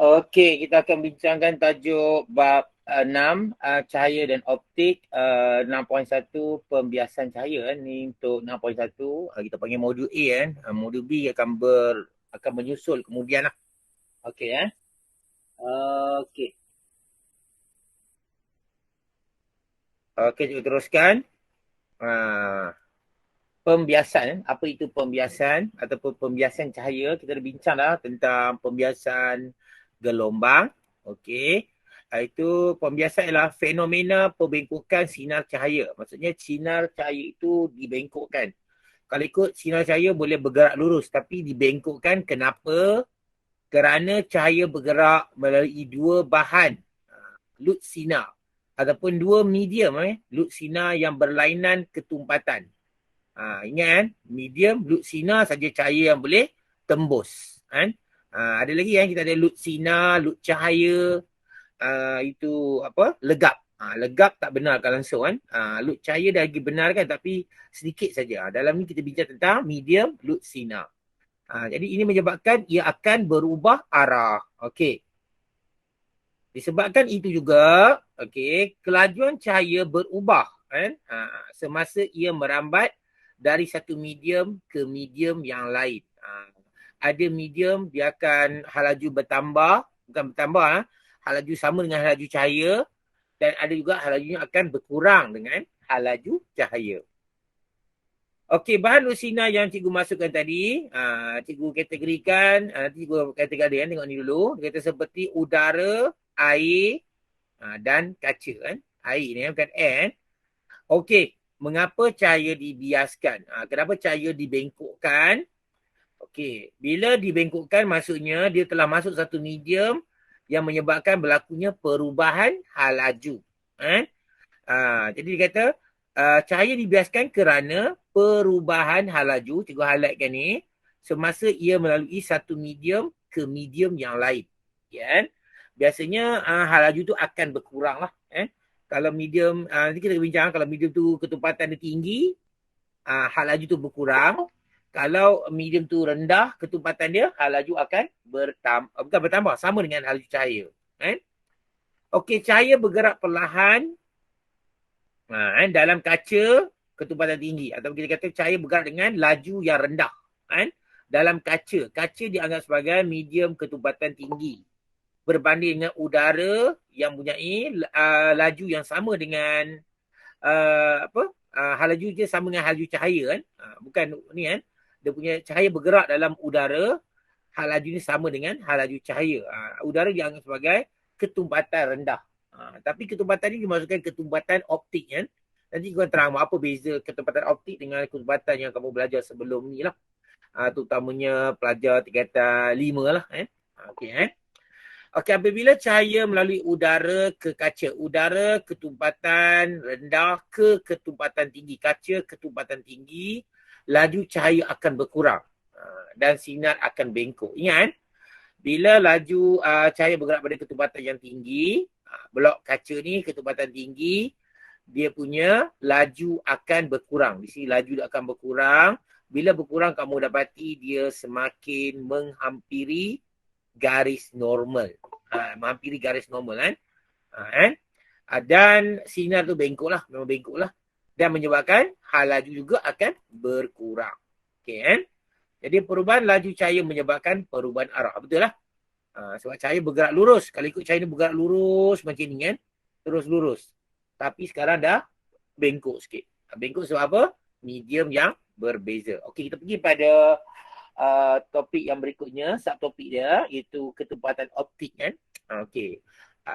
Okey, kita akan bincangkan tajuk bab 6 cahaya dan optik 6.1 pembiasan cahaya ni untuk 6.1 kita panggil modul A kan. Modul B akan menyusul kemudian lah. Okey Okey. Okey, kita teruskan. Uh, Pembiasan, apa itu pembiasan ataupun pembiasan cahaya? Kita dah bincang dah tentang pembiasan gelombang. Okey. Itu pembiasan ialah fenomena pembengkokan sinar cahaya. Maksudnya sinar cahaya itu dibengkokkan. Kalau ikut sinar cahaya boleh bergerak lurus tapi dibengkokkan. Kenapa? Kerana cahaya bergerak melalui dua bahan lut sinar ataupun dua medium lut sinar yang berlainan ketumpatan. Ingat kan, medium lut sinar saja cahaya yang boleh tembus kan. Ada lagi kan, kita ada lut sinar, lut cahaya, itu apa, legap. Legap tak benarkan langsung kan. Lut cahaya dah lagi benar kan, tapi sedikit saja. Dalam ni kita bincang tentang medium lut sinar. Jadi ini menyebabkan ia akan berubah arah. Okey. Disebabkan itu juga, okey, kelajuan cahaya berubah kan, semasa ia merambat dari satu medium ke medium yang lain. Ada medium dia akan halaju bertambah, bukan bertambah, halaju sama dengan halaju cahaya, dan ada juga halajunya akan berkurang dengan halaju cahaya. Okey, bahan lusina yang cikgu masukkan tadi, cikgu kategorikan, nanti cikgu kategorikan, tengok ni dulu. Dia kata seperti udara, air dan kaca kan. Air ni bukan air kan. Okey, mengapa cahaya dibiaskan? Kenapa cahaya dibengkokkan? Okey, bila dibengkokkan maksudnya dia telah masuk satu medium yang menyebabkan berlakunya perubahan halaju. Kan? Jadi dia kata cahaya dibiaskan kerana perubahan halaju, cikgu highlightkan ni, semasa ia melalui satu medium ke medium yang lain. Kan? Biasanya halaju tu akan berkurang lah. Kalau medium, nanti kita bincang, kalau medium tu ketumpatan dia tinggi, halaju tu berkurang. Kalau medium tu rendah, ketumpatan dia, halaju akan bertambah, bukan bertambah, sama dengan halaju cahaya. Okey, cahaya bergerak perlahan dalam kaca ketumpatan tinggi, atau kita kata cahaya bergerak dengan laju yang rendah dalam kaca. Kaca dianggap sebagai medium ketumpatan tinggi berbanding dengan udara yang mempunyai laju yang sama dengan halaju dia sama dengan halaju cahaya kan. Bukan ni kan, dia punya cahaya bergerak dalam udara, halaju ni sama dengan halaju cahaya. Udara dianggap sebagai ketumpatan rendah. Tapi ketumpatan ni dimasukkan ketumpatan optik kan. Nanti kita terang apa beza ketumpatan optik dengan ketumpatan yang kamu belajar sebelum ni lah. Terutamanya pelajar tingkatan 5 lah. Okey. Okey, apabila cahaya melalui udara ke kaca, udara ketumpatan rendah ke ketumpatan tinggi, kaca ketumpatan tinggi, laju cahaya akan berkurang dan sinar akan bengkok. Ingat, bila laju cahaya bergerak pada ketumpatan yang tinggi, blok kaca ni ketumpatan tinggi, dia punya laju akan berkurang. Di sini laju dia akan berkurang. Bila berkurang, kamu dapati dia semakin menghampiri garis normal. Menghampiri garis normal kan. Dan sinar tu bengkok lah. Memang bengkok lah. Dan menyebabkan hal laju juga akan berkurang. Okay kan. Jadi perubahan laju cahaya menyebabkan perubahan arah. Betul lah. Sebab cahaya bergerak lurus. Kalau ikut cahaya ni bergerak lurus macam ni kan. Terus lurus. Tapi sekarang dah bengkok sikit. Bengkok sebab apa? Medium yang berbeza. Okey, kita pergi pada topik yang berikutnya. Subtopik dia iaitu ketumpatan optik kan. Okey.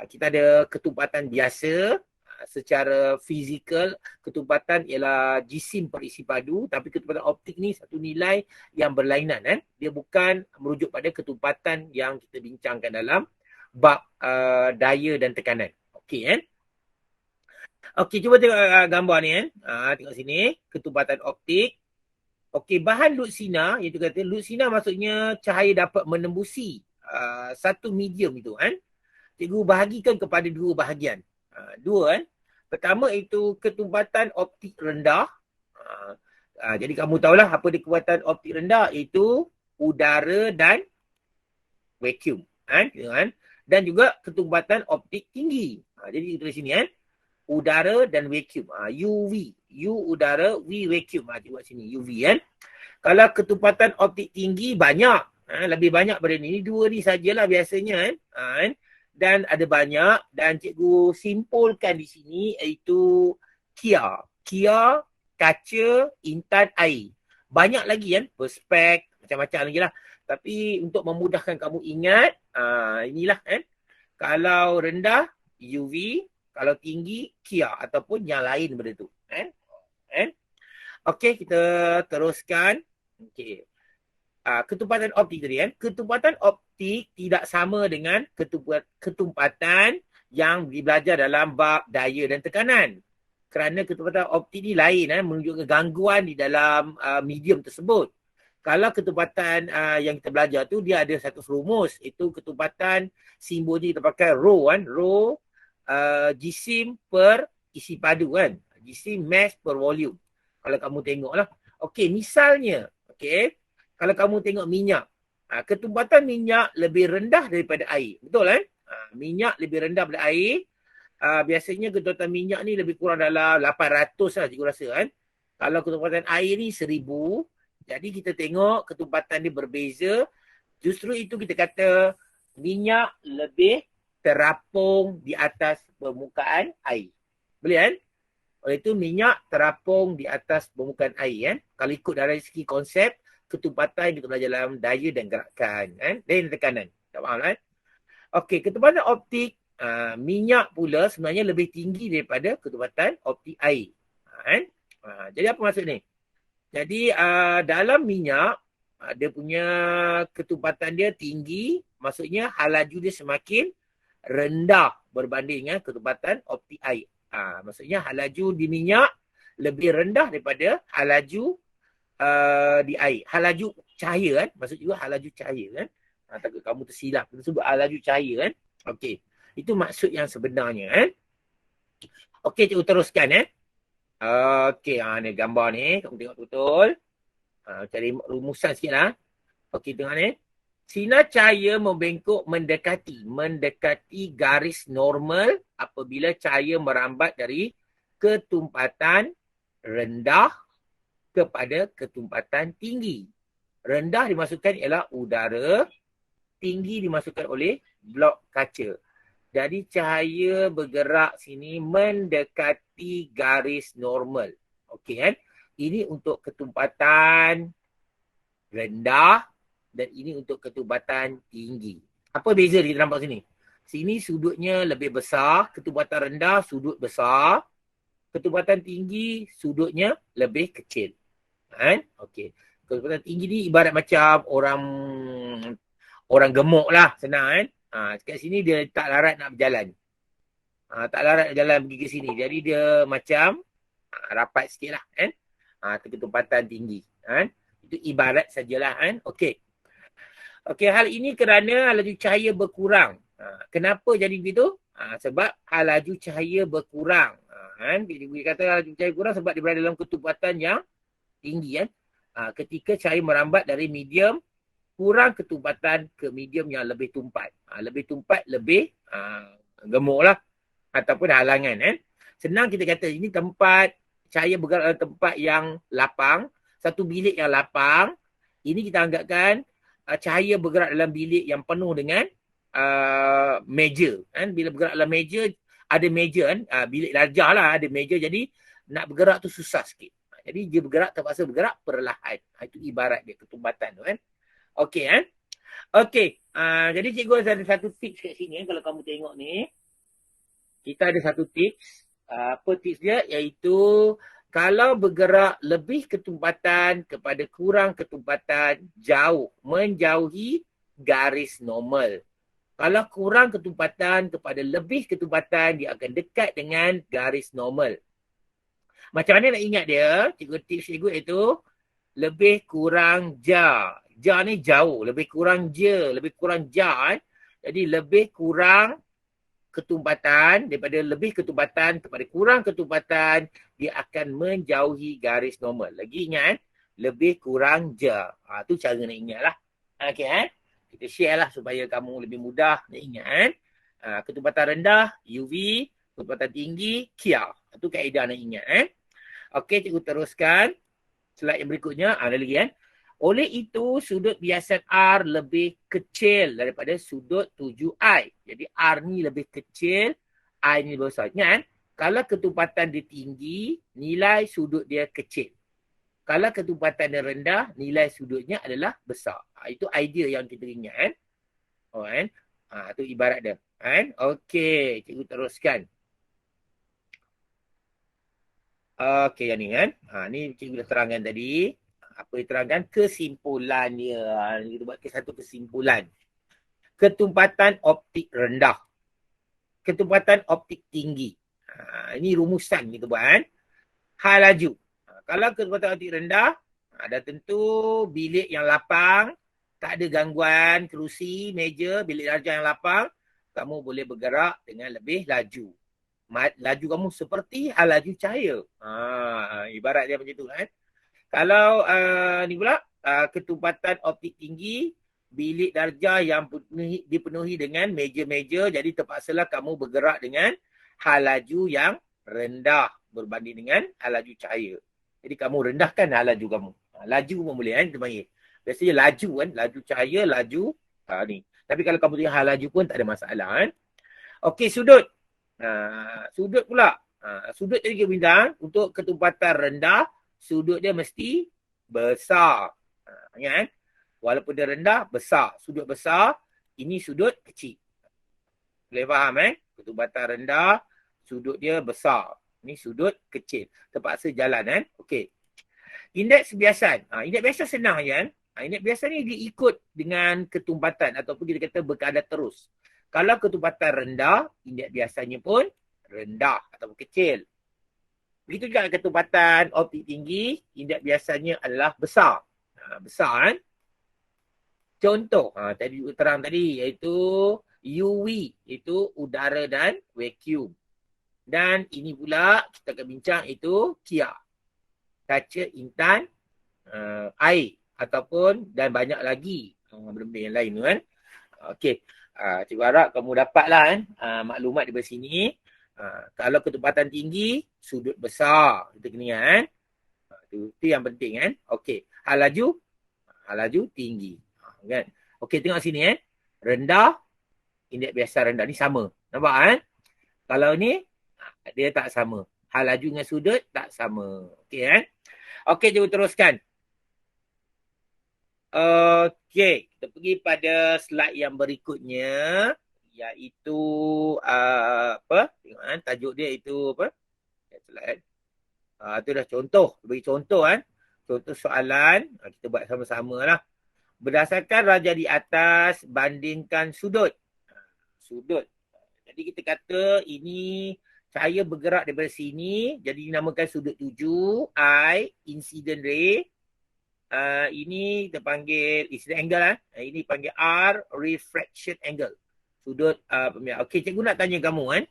Kita ada ketumpatan biasa. Secara fizikal, ketumpatan ialah jisim perisi padu, tapi ketumpatan optik ni satu nilai yang berlainan kan. Dia bukan merujuk pada ketumpatan yang kita bincangkan dalam bab daya dan tekanan. Okey kan. Okey, cuba tengok gambar ni kan. Tengok sini, ketumpatan optik. Okey, bahan lut sinar, iaitu kata lut sinar maksudnya cahaya dapat menembusi satu medium itu kan. Cikgu bahagikan kepada dua bahagian. Dua kan. Pertama itu ketumpatan optik rendah. Jadi kamu tahulah apa dia ketumpatan optik rendah, itu udara dan vacuum. kan? Dan juga ketumbatan optik tinggi. Jadi tulis sini kan, udara dan vacuum. UV. U udara, V vacuum. Buat sini UV kan. Kalau ketumbatan optik tinggi banyak. Lebih banyak daripada ni. Ini dua ni sajalah biasanya kan. Dan ada banyak. Dan cikgu simpulkan di sini iaitu Kia. Kia, kaca, intan, air. Banyak lagi kan. Perspek, macam-macam lagi lah. Tapi untuk memudahkan kamu ingat, inilah kan. Kalau rendah, UV. Kalau tinggi, Kia. Ataupun yang lain daripada tu. Kan? Okey, kita teruskan. Okey. Ketumbatan optik tadi kan. Ketumbatan optik tidak sama dengan ketumbatan yang dibelajar dalam bab daya dan tekanan. Kerana ketumbatan optik ni lain menunjukkan gangguan di dalam medium tersebut. Kalau ketumbatan yang kita belajar tu dia ada satu rumus. Itu ketumbatan simbolnya kita pakai rho kan. Rho jisim per isi padu kan. Jisim mass per volume. Kalau kamu tengoklah. Okey, misalnya, okey, kalau kamu tengok minyak, ketumbatan minyak lebih rendah daripada air. Betul kan? Minyak lebih rendah daripada air. Biasanya ketumbatan minyak ni lebih kurang dalam 800 lah cikgu rasa kan. Kalau ketumbatan air ni 1000. Jadi kita tengok ketumbatan ni berbeza. Justru itu kita kata minyak lebih terapung di atas permukaan air. Boleh kan? Oleh itu minyak terapung di atas permukaan air kan. Kalau ikut dari segi konsep ketumbatan kita belajar dalam daya dan gerakan kan. Daya dan tekanan. Tak faham kan? Okey, ketumbatan optik minyak pula sebenarnya lebih tinggi daripada ketumbatan optik air. Kan? Jadi apa maksud ni? Jadi dalam minyak dia punya ketumbatan dia tinggi, maksudnya halaju dia semakin rendah berbanding dengan ketumbatan optik air. Maksudnya halaju di minyak lebih rendah daripada halaju di air. Halaju cahaya kan. Maksud juga halaju cahaya kan. Takut kamu tersilap. Kita sebut halaju cahaya kan. Okey. Itu maksud yang sebenarnya kan. Okey, cikgu teruskan Okey, ni gambar ni. Kamu tengok betul. Cari rumusan sikit lah. Okey, tengok ni. Sinar cahaya membengkok mendekati garis normal apabila cahaya merambat dari ketumbatan rendah kepada ketumbatan tinggi. Rendah dimasukkan ialah udara, tinggi dimasukkan oleh blok kaca. Jadi cahaya bergerak sini mendekati garis normal. Okey kan? Ini untuk ketumbatan rendah dan ini untuk ketumbatan tinggi. Apa beza kita nampak sini? Sini sudutnya lebih besar, ketumbatan rendah sudut besar, ketumbatan tinggi sudutnya lebih kecil. Kan? Okey. Ketumbatan tinggi ni ibarat macam orang gemuk lah, senang kan? Kat sini dia tak larat nak berjalan. Tak larat jalan pergi ke sini. Jadi dia macam rapat sikit lah kan? Ketumbatan tinggi. Kan? Itu ibarat sajalah kan? Okey. Okey, hal ini kerana halaju cahaya berkurang. Kenapa jadi begitu? Sebab halaju cahaya berkurang. Kan? Dia kata halaju cahaya berkurang sebab dia berada dalam ketumbatan yang tinggi kan. Ketika cahaya merambat dari medium kurang ketumbatan ke medium yang lebih tumpat. Lebih tumpat, lebih gemuk lah. Ataupun halangan kan. Senang kita kata ini tempat cahaya bergerak dalam tempat yang lapang. Satu bilik yang lapang. Ini kita anggapkan cahaya bergerak dalam bilik yang penuh dengan meja. Kan? Bila bergerak dalam meja, ada meja kan. Bilik darjah lah ada meja. Jadi nak bergerak tu susah sikit. Jadi dia bergerak terpaksa bergerak perlahan. Itu ibarat dia ketumbatan tu kan. Okey kan. Okey. Jadi cikgu ada satu tips kat sini kalau kamu tengok ni. Kita ada satu tips. Apa tips dia? Iaitu kalau bergerak lebih ketumbatan kepada kurang ketumbatan jauh. Menjauhi garis normal. Kalau kurang ketumbatan kepada lebih ketumbatan dia akan dekat dengan garis normal. Macam mana nak ingat dia? Tips cikgu itu lebih kurang ja. Ja ni jauh. Lebih kurang je. Lebih kurang ja. Jadi lebih kurang ketumbatan daripada lebih ketumbatan kepada kurang ketumbatan dia akan menjauhi garis normal. Lagi ingat lebih kurang je. Tu cara nak ingat lah. Okey Kita share lah supaya kamu lebih mudah nak ingat kan. Ketumpatan rendah UV, ketumpatan tinggi Kia. Itu kaedah nak ingat kan. Okey, cikgu teruskan. Slide yang berikutnya, ada lagi kan. Oleh itu, sudut biasan R lebih kecil daripada sudut 7I. Jadi R ni lebih kecil, I ni lebih besar. Ingat kan? Kalau ketumpatan dia tinggi, nilai sudut dia kecil. Kalau ketumpatan dia rendah, nilai sudutnya adalah besar. Itu idea yang kita ingat kan. Oh, kan? Itu ibarat dia. Kan? Okey, cikgu teruskan. Okey, yang ni kan. Ni cikgu dah terangkan tadi. Apa diterangkan? Kesimpulan dia. Kita buat satu kesimpulan. Ketumpatan optik rendah. Ketumpatan optik tinggi. Ini rumusan kita buat kan. Hal laju. Kalau ketumpatan optik rendah, dah tentu bilik yang lapang, tak ada gangguan kerusi, meja, bilik darjah yang lapang, kamu boleh bergerak dengan lebih laju. Laju kamu seperti hal laju cahaya. Ibarat dia macam tu kan. Kalau ni pula ketumpatan optik tinggi, bilik darjah yang dipenuhi dengan meja-meja, jadi terpaksalah kamu bergerak dengan hal laju yang rendah berbanding dengan hal laju cahaya. Jadi kamu rendahkan hal laju kamu. Laju pun boleh kan kita panggil. Biasanya laju kan, laju cahaya, laju ni. Tapi kalau kamu tengok hal laju pun tak ada masalah kan. Okey, sudut. Sudut pula. Sudut tadi kita bincang untuk ketumpatan rendah, sudut dia mesti besar. Ingat kan? Walaupun dia rendah, besar. Sudut besar, ini sudut kecil. Boleh faham Ketumpatan rendah, sudut dia besar. Ini sudut kecil. Terpaksa jalan kan? Okey. Indeks biasan. Indeks biasan senang kan? Indeks biasan ni dia ikut dengan ketumpatan ataupun kita kata berkadar terus. Kalau ketumpatan rendah, indeks biasanya pun rendah ataupun kecil. Begitu juga ketumpatan optik tinggi, indeks biasanya adalah besar. Besar kan? Contoh, tadi terang tadi iaitu UV, itu udara dan vacuum. Dan ini pula kita akan bincang itu Kia. Kaca, intan, air ataupun dan banyak lagi benda-benda yang lain tu kan. Okey. Cikgu harap kamu dapatlah kan maklumat di sini. Kalau ketumpatan tinggi, sudut besar. Kita kena ingat kan. Itu yang penting kan. Okey. Hal laju tinggi. Kan? Okey, tengok sini rendah, indeks biasa rendah ni sama. Nampak kan? Kalau ni dia tak sama. Hal laju dengan sudut tak sama. Okey kan? Okey, jom teruskan. Okey, kita pergi pada slide yang berikutnya, iaitu apa? Tengok kan tajuk dia itu apa? Slide. Itu dah contoh, bagi contoh kan. Contoh soalan, kita buat sama-sama lah. Berdasarkan raja di atas, bandingkan sudut. Sudut. Jadi kita kata ini cahaya bergerak daripada sini, jadi dinamakan sudut 7, I, incident ray. Ini kita panggil incident angle ini panggil R, refraction angle. Sudut okey, cikgu nak tanya kamu kan.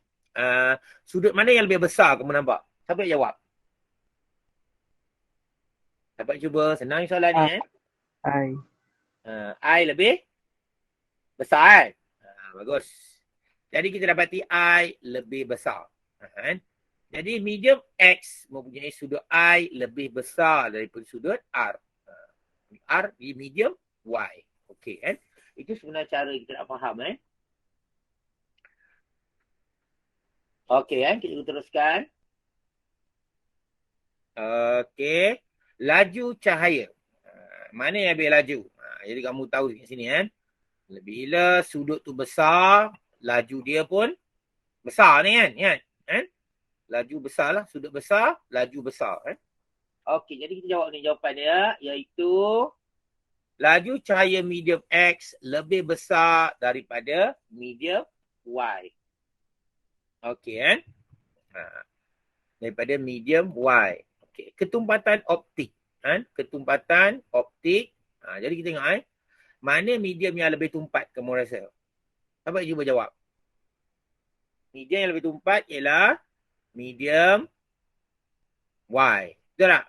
Sudut mana yang lebih besar kamu nampak? Siapa yang jawab? Dapat cuba senang soalan ni I. I lebih besar bagus. Jadi kita dapati I lebih besar. Jadi medium X mempunyai sudut I lebih besar daripada sudut R. R di medium Y. Okey kan? Itu sebenarnya cara kita nak faham Okey kan? Kita teruskan. Okey. Laju cahaya. Mana yang lebih laju? Jadi kamu tahu kat sini bila sudut tu besar, laju dia pun besar ni kan? Laju besar lah. Sudut besar, laju besar Okey, jadi kita jawab ni jawapan dia iaitu laju cahaya medium X lebih besar daripada medium Y. Okey daripada medium Y. Okey, ketumpatan optik ketumpatan optik. Jadi kita tengok mana medium yang lebih tumpat kamu rasa? Siapa cuba jawab? Medium yang lebih tumpat ialah medium Y. Betul tak?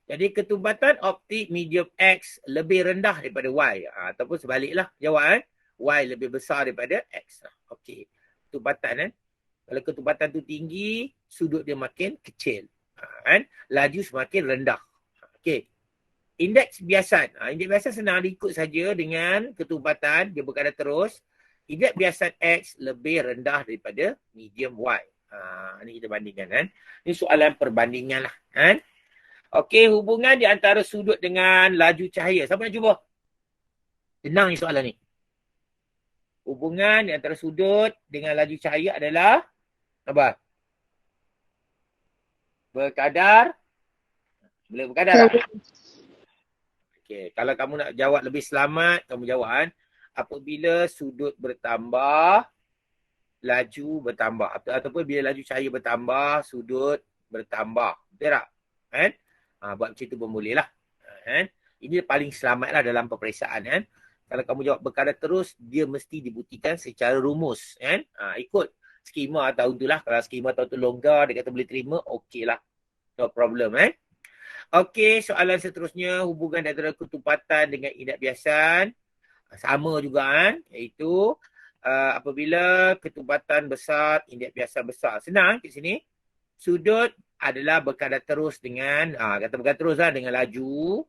Jadi ketumbatan optik medium X lebih rendah daripada Y. Ataupun sebaliklah jawapan. Y lebih besar daripada X. Okey. Ketumbatan kan. Kalau ketumbatan tu tinggi, sudut dia makin kecil. Kan? Laju semakin rendah. Okey. Indeks biasan. Indeks biasan senang diikut saja dengan ketumbatan. Dia berkadar terus. Indeks biasan X lebih rendah daripada medium Y. Ini kita bandingkan kan. Ini soalan perbandingan lah kan. Okey, hubungan di antara sudut dengan laju cahaya. Siapa nak cuba? Senang ni soalan ni. Hubungan di antara sudut dengan laju cahaya adalah apa? Berkadar. Boleh berkadar tak? Okey, kalau kamu nak jawab lebih selamat, kamu jawab kan. Apabila sudut bertambah, laju bertambah. Ataupun bila laju cahaya bertambah, sudut bertambah. Betul tak? Kan? Buat macam tu pun boleh lah. Kan? Ini paling selamat lah dalam peperiksaan kan. Kalau kamu jawab berkadar terus, dia mesti dibuktikan secara rumus kan. Ikut skema tahun tu lah. Kalau skema tahun tu longgar, dia kata boleh terima, okey lah. No problem kan. Okey, soalan seterusnya hubungan antara ketumbatan dengan indeks biasan. Sama juga kan. Iaitu apabila ketumbatan besar, indeks biasan besar. Senang kat sini. Sudut adalah berkadar terus dengan, kata berkadar terus lah dengan laju.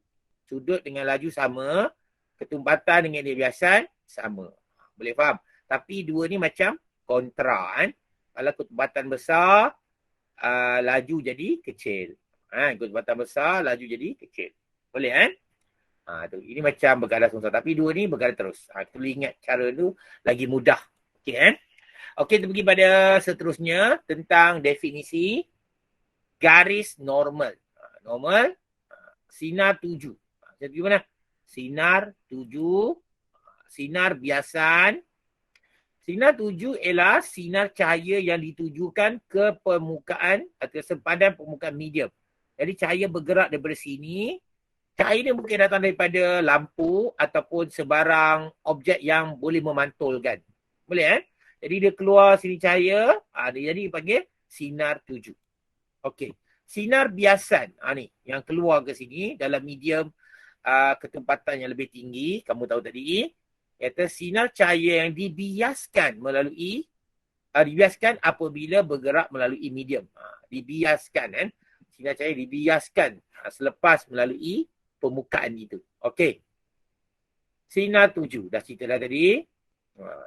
Sudut dengan laju sama. Ketumbatan dengan indeks biasan sama. Boleh faham? Tapi dua ni macam kontra kan. Kalau ketumbatan besar, laju jadi kecil. Ketumbatan besar, laju jadi kecil. Boleh kan? Ini macam berkadar susah. Tapi dua ni berkadar terus. Kita boleh ingat cara tu lagi mudah. Okey kan? Okey, kita pergi pada seterusnya tentang definisi garis normal. Normal, sinar tuju. Kita pergi mana? Sinar tuju, sinar biasan. Sinar tuju ialah sinar cahaya yang ditujukan ke permukaan atau sempadan permukaan medium. Jadi cahaya bergerak daripada sini. Cahaya ni mungkin datang daripada lampu ataupun sebarang objek yang boleh memantulkan. Boleh kan? Jadi dia keluar sini cahaya, dia jadi dipanggil sinar tuju. Okey. Sinar biasan, ni yang keluar ke sini dalam medium ketumbatan yang lebih tinggi, kamu tahu tadi, iaitu sinar cahaya yang dibiaskan melalui dibiaskan apabila bergerak melalui medium. Dibiaskan kan. Sinar cahaya dibiaskan selepas melalui permukaan itu. Okey. Sinar tuju. Dah cerita dah tadi.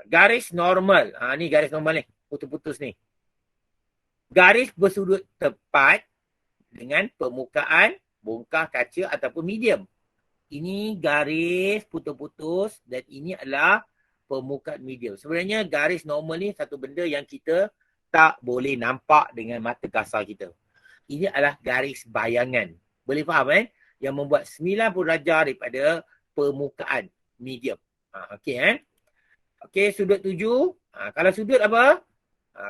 Garis normal. Ni garis normal ni. Putus-putus ni. Garis bersudut tepat dengan permukaan bongkah kaca ataupun medium. Ini garis putus-putus dan ini adalah permukaan medium. Sebenarnya garis normal ni satu benda yang kita tak boleh nampak dengan mata kasar kita. Ini adalah garis bayangan. Boleh faham kan? Yang membuat 90 darjah daripada permukaan medium. Okey kan? Okey, sudut tuju. Kalau sudut apa?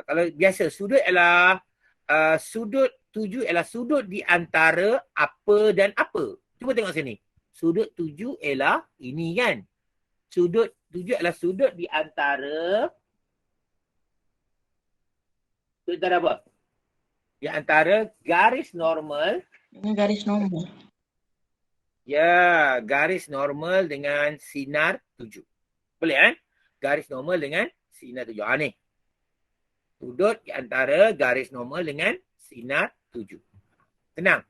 Kalau biasa, sudut ialah sudut tuju ialah sudut di antara apa dan apa. Cuba tengok sini. Sudut tuju ialah ini kan. Sudut tuju ialah sudut di antara apa? Di antara garis normal. Ini garis normal. Ya, garis normal dengan sinar tuju. Boleh kan? Garis normal dengan sinar tuju. Ni. Sudut di antara garis normal dengan sinar tuju. Tenang.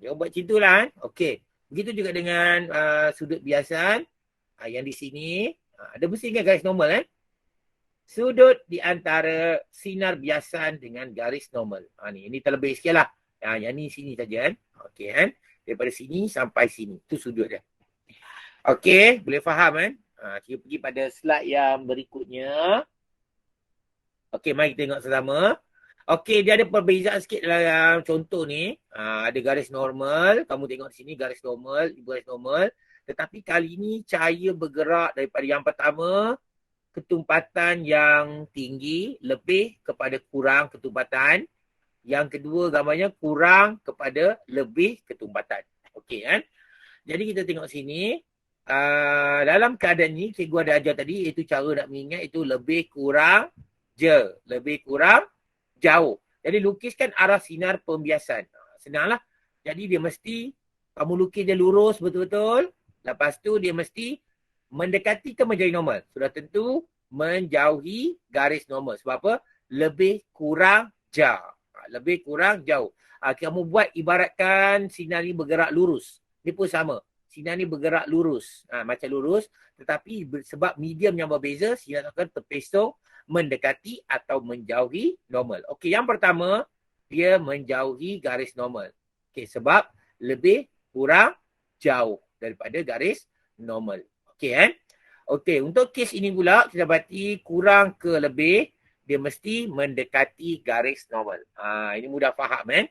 Dia buat macam itulah kan. Okey. Begitu juga dengan sudut biasan. Yang di sini. Ada mesti kan garis normal kan. Sudut di antara sinar biasan dengan garis normal. Ini terlebih sikit lah. Yang ni sini saja kan. Okey kan. Daripada sini sampai sini. Itu sudut dia. Okey. Boleh faham kan. Kita pergi pada slide yang berikutnya. Okey, mari kita tengok sama. Okey, dia ada perbezaan sikit dalam contoh ni. Ada garis normal. Kamu tengok di sini garis normal, garis normal. Tetapi kali ni cahaya bergerak daripada yang pertama, ketumbatan yang tinggi lebih kepada kurang ketumbatan. Yang kedua gambarnya kurang kepada lebih ketumbatan. Okey kan? Jadi kita tengok sini. Dalam keadaan ni, cikgu ada ajar tadi, iaitu cara nak mengingat itu lebih kurang lebih kurang jauh. Jadi lukiskan arah sinar pembiasan. Senanglah. Jadi dia mesti, kamu lukis dia lurus betul-betul. Lepas tu dia mesti mendekati ke menjadi normal. Sudah tentu menjauhi garis normal. Sebab apa? Lebih kurang jauh. Lebih kurang jauh. Kamu buat ibaratkan sinar ni bergerak lurus. Ni pun sama. Sinar ni bergerak lurus. Macam lurus. Tetapi sebab medium yang berbeza, sinar akan terpesong mendekati atau menjauhi normal. Okey, yang pertama, dia menjauhi garis normal. Okey, sebab lebih kurang jauh daripada garis normal. Okey kan? Okey, untuk kes ini pula kita berarti kurang ke lebih dia mesti mendekati garis normal. Ini mudah faham kan?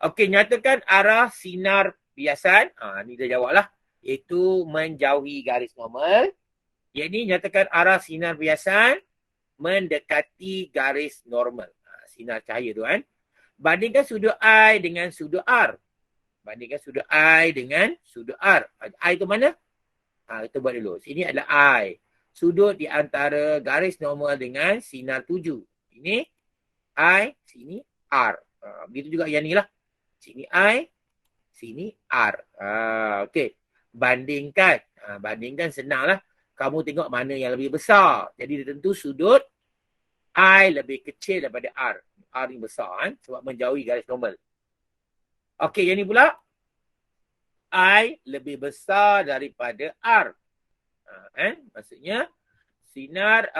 Okey, nyatakan arah sinar biasan. Ni dah jawablah. Iaitu menjauhi garis normal. Yang ini nyatakan arah sinar biasan mendekati garis normal. Sinar cahaya tu kan. Bandingkan sudut I dengan sudut R. Bandingkan sudut I dengan sudut R. I tu mana? Kita buat dulu. Sini adalah I. Sudut di antara garis normal dengan sinar tuju. Ini I, sini R. Begitu juga yang ni lah. Sini I, sini R. Okey. Bandingkan. Bandingkan senang lah. Kamu tengok mana yang lebih besar. Jadi dia tentu sudut I lebih kecil daripada R. R ni besar kan? Sebab menjauhi garis normal. Okey, yang ni pula. I lebih besar daripada R. Maksudnya sinar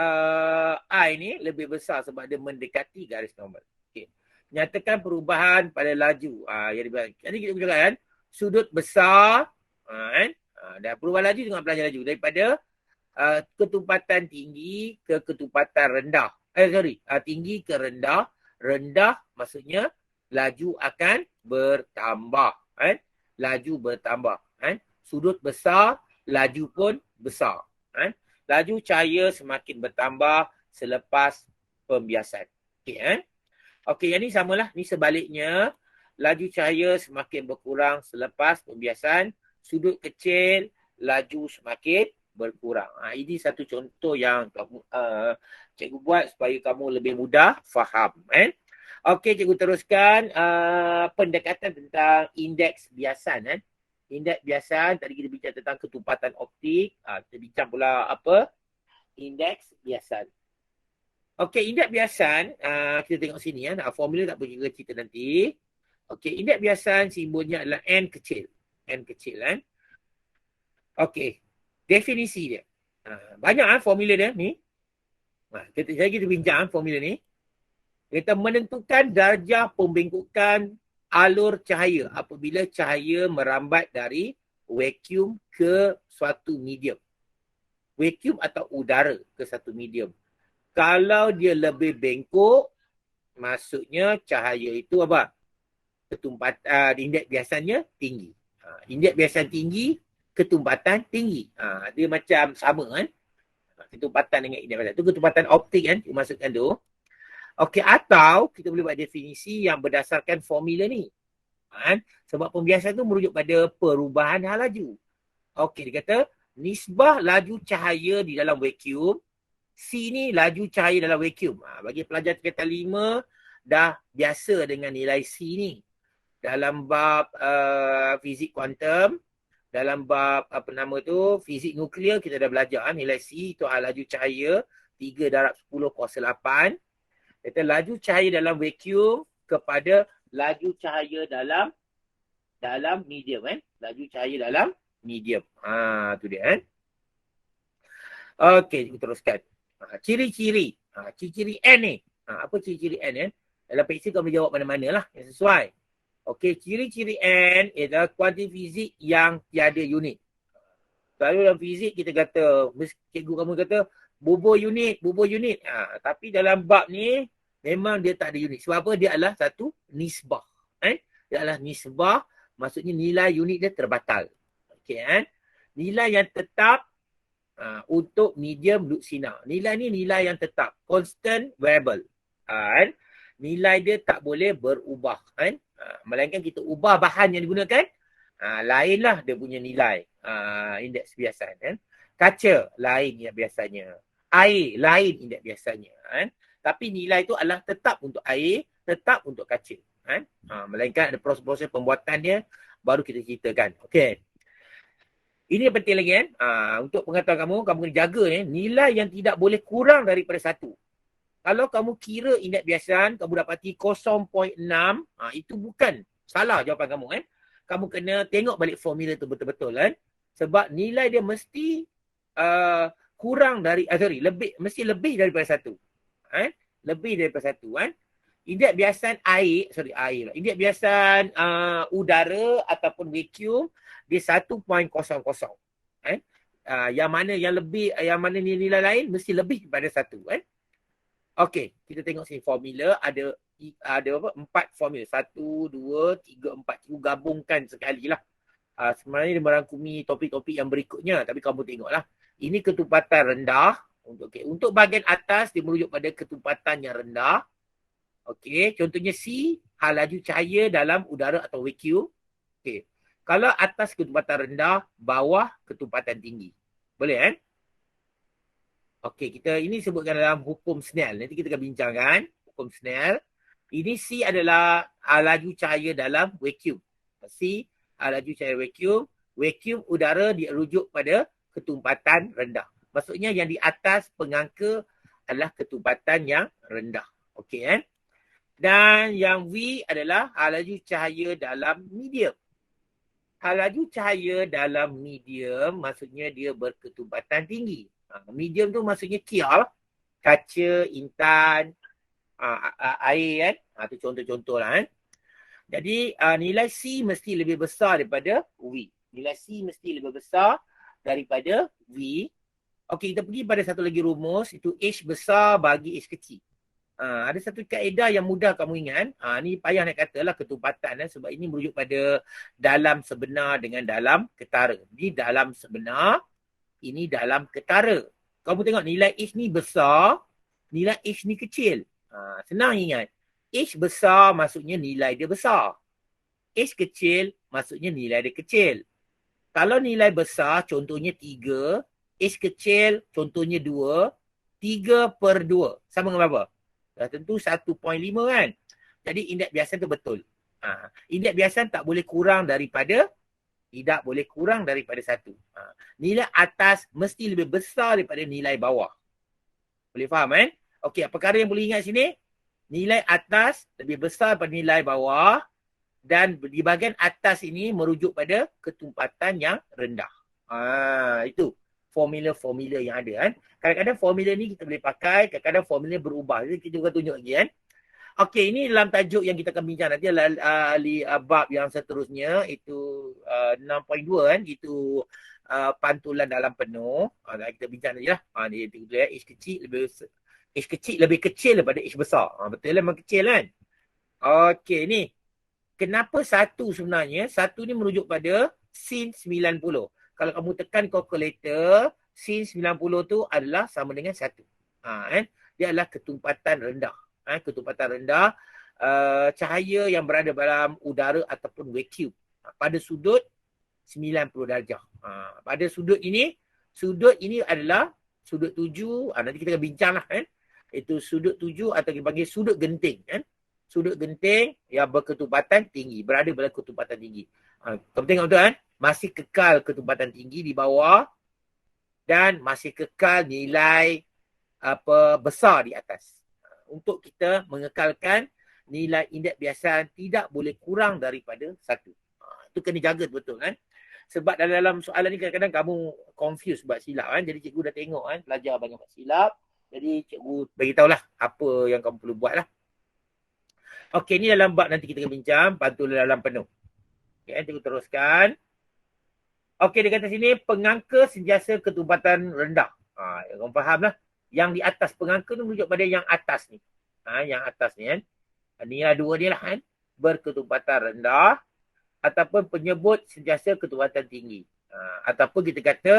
I ni lebih besar sebab dia mendekati garis normal. Okay. Nyatakan perubahan pada laju. Jadi kita cakap kan, sudut besar dan perubahan laju dengan pelajar laju daripada ketumpatan tinggi ke ketumpatan rendah. Tinggi ke rendah. Rendah maksudnya laju akan bertambah. Laju bertambah. Sudut besar, laju pun besar. Laju cahaya semakin bertambah selepas pembiasan. Okey, Okey, yang ni samalah. Ni sebaliknya. Laju cahaya semakin berkurang selepas pembiasan. Sudut kecil, laju semakin berkurang. Ini satu contoh yang kamu, cikgu buat supaya kamu lebih mudah faham. Okey, cikgu teruskan pendekatan tentang indeks biasan. Indeks biasan, tadi kita bincang tentang ketumpatan optik. Kita bincang pula apa? Indeks biasan. Okey, indeks biasan, kita tengok sini. Formula tak perlu cerita nanti. Okey, indeks biasan simbolnya adalah N kecil. N kecil kan. Okey, definisi dia. Banyak formula dia ni. Kita bincang formula ni. Kita menentukan darjah pembengkukan alur cahaya apabila cahaya merambat dari vacuum ke suatu medium. Vacuum atau udara ke satu medium. Kalau dia lebih bengkok, maksudnya cahaya itu apa? Ketumpatan indeks biasanya tinggi. Indeks biasan tinggi, ketumpatan tinggi. Dia macam sama kan? Ketumpatan dengan indeks biasan. Itu ketumpatan optik kan? Masukkan tu. Okey, atau kita boleh buat definisi yang berdasarkan formula ni. Sebab pembiasan tu merujuk pada perubahan hal laju. Okey, dia kata nisbah laju cahaya di dalam vacuum. C ni laju cahaya dalam vacuum. Bagi pelajar tingkatan 5 dah biasa dengan nilai C ni. Dalam bab fizik kuantum, dalam bab fizik nuklear kita dah belajar nilai C itu laju cahaya 3 darab 10 kuasa 8. Kata laju cahaya dalam vacuum kepada laju cahaya dalam medium Laju cahaya dalam medium. Tu dia Okey, kita teruskan. Ciri-ciri. Ciri-ciri N ni. Apa ciri-ciri N Dalam PhD kau boleh jawab mana-mana lah yang sesuai. Okey, ciri-ciri N adalah kuantiti fizik yang tiada unit. Selalu dalam fizik kita kata, cikgu kamu kata, bubur unit. Tapi dalam bab ni, memang dia tak ada unit. Sebab apa? Dia adalah satu nisbah. Dia adalah nisbah, maksudnya nilai unit dia terbatal. Okey Nilai yang tetap untuk medium loop sinar. Nilai ni nilai yang tetap. Constant variable. Nilai dia tak boleh berubah. Melainkan kita ubah bahan yang digunakan, lainlah dia punya nilai. Indeks biasan. Kaca, lain yang biasanya. Air, lain indeks biasanya. Tapi nilai itu adalah tetap untuk air, tetap untuk kaca. Kan? Melainkan ada proses-proses pembuatan dia baru kita ceritakan. Okey. Ini yang penting lagi kan. Untuk pengetahuan kamu kena jaga nilai yang tidak boleh kurang daripada 1. Kalau kamu kira indeks biasan, kamu dapati 0.6, itu bukan salah jawapan kamu kan. Kamu kena tengok balik formula tu betul-betul kan. Sebab nilai dia mesti kurang dari, mesti lebih daripada 1. Lebih daripada 1 kan. Indeks biasan air. Indeks biasan udara ataupun vacuum dia 1.00. Yang mana nilai lain mesti lebih daripada 1 kan. Okey, kita tengok sini formula ada apa? 4 formula. 1, 2, 3, 4. Cikgu gabungkan sekali lah. Sebenarnya dia merangkumi topik-topik yang berikutnya. Tapi kamu tengoklah. Ini ketumpatan rendah. Untuk bahagian atas dia merujuk pada ketumpatan yang rendah. Okey, contohnya C, hal laju cahaya dalam udara atau vacuum. Okey. Kalau atas ketumpatan rendah, bawah ketumpatan tinggi. Boleh kan? Okey, kita ini sebutkan dalam hukum Snell. Nanti kita akan bincangkan hukum Snell. Ini C adalah laju cahaya dalam vacuum. C, laju cahaya vacuum. Vacuum udara dirujuk pada ketumpatan rendah. Maksudnya yang di atas pengangka adalah ketumpatan yang rendah. Okey kan? Dan yang V adalah laju cahaya dalam medium. Laju cahaya dalam medium maksudnya dia berketumpatan tinggi. Medium tu maksudnya kial, kaca, intan, air kan. Itu contoh-contoh lah kan. Jadi nilai C mesti lebih besar daripada V. Nilai C mesti lebih besar daripada V. Okey, kita pergi pada satu lagi rumus. Itu H besar bagi H kecil. Ada satu kaedah yang mudah kamu ingat. Ni payah nak katalah ketumpatan sebab ini merujuk pada dalam sebenar dengan dalam ketara. Ini dalam sebenar, ini dalam ketara. Kamu tengok nilai H ni besar, nilai H ni kecil. Senang ingat. H besar maksudnya nilai dia besar. H kecil maksudnya nilai dia kecil. Kalau nilai besar contohnya 3, H kecil contohnya 2, 3/2 sama dengan berapa? Tentu 1.5 kan. Jadi indeks biasan tu betul. Indeks biasan tak boleh kurang daripada 1. Nilai atas mesti lebih besar daripada nilai bawah. Boleh faham kan? Okey, perkara yang boleh ingat sini, nilai atas lebih besar daripada nilai bawah dan di bahagian atas ini merujuk pada ketumpatan yang rendah. Itu formula-formula yang ada kan. Kadang-kadang formula ni kita boleh pakai, kadang-kadang formula berubah. Jadi kita juga tunjuk lagi kan. Okey, ini dalam tajuk yang kita akan bincang nanti bab yang seterusnya itu 6.2 kan. Itu pantulan dalam penuh. Kita bincang nanti lah. H kecil lebih kecil daripada H besar. Betul lah, memang kecil kan. Okey, ni. Kenapa 1 sebenarnya? 1 ni merujuk pada sin 90. Kalau kamu tekan kalkulator, sin 90 tu adalah sama dengan 1. Dia adalah ketumpatan rendah. Ketumpatan rendah cahaya yang berada dalam udara ataupun vacuum. Pada sudut 90 darjah. Pada sudut ini adalah sudut 7. Nanti kita akan bincang lah kan. Itu sudut 7 atau kita panggil sudut genting kan. Sudut genting yang berketumpatan tinggi. Berada pada ketumpatan tinggi. Kamu tengok betul kan? Masih kekal ketumpatan tinggi di bawah dan masih kekal nilai besar di atas. Untuk kita mengekalkan nilai indeks biasan tidak boleh kurang daripada 1. Itu kena jaga betul kan. Sebab dalam soalan ni kadang-kadang kamu confuse buat silap kan. Jadi cikgu dah tengok kan, pelajar banyak buat silap. Jadi cikgu beritahulah apa yang kamu perlu buat lah. Okey, ni dalam bab nanti kita akan bincang pantulan dalam penuh. Okay, cikgu teruskan. Okey, dia kata sini pengangka sentiasa ketumpatan rendah. Kamu faham lah. Yang di atas pengangka tu merujuk pada yang atas ni. Yang atas ni kan. Ni lah dua dia lah kan. Berketumpatan rendah ataupun penyebut sentiasa ketumpatan tinggi. Ataupun kita kata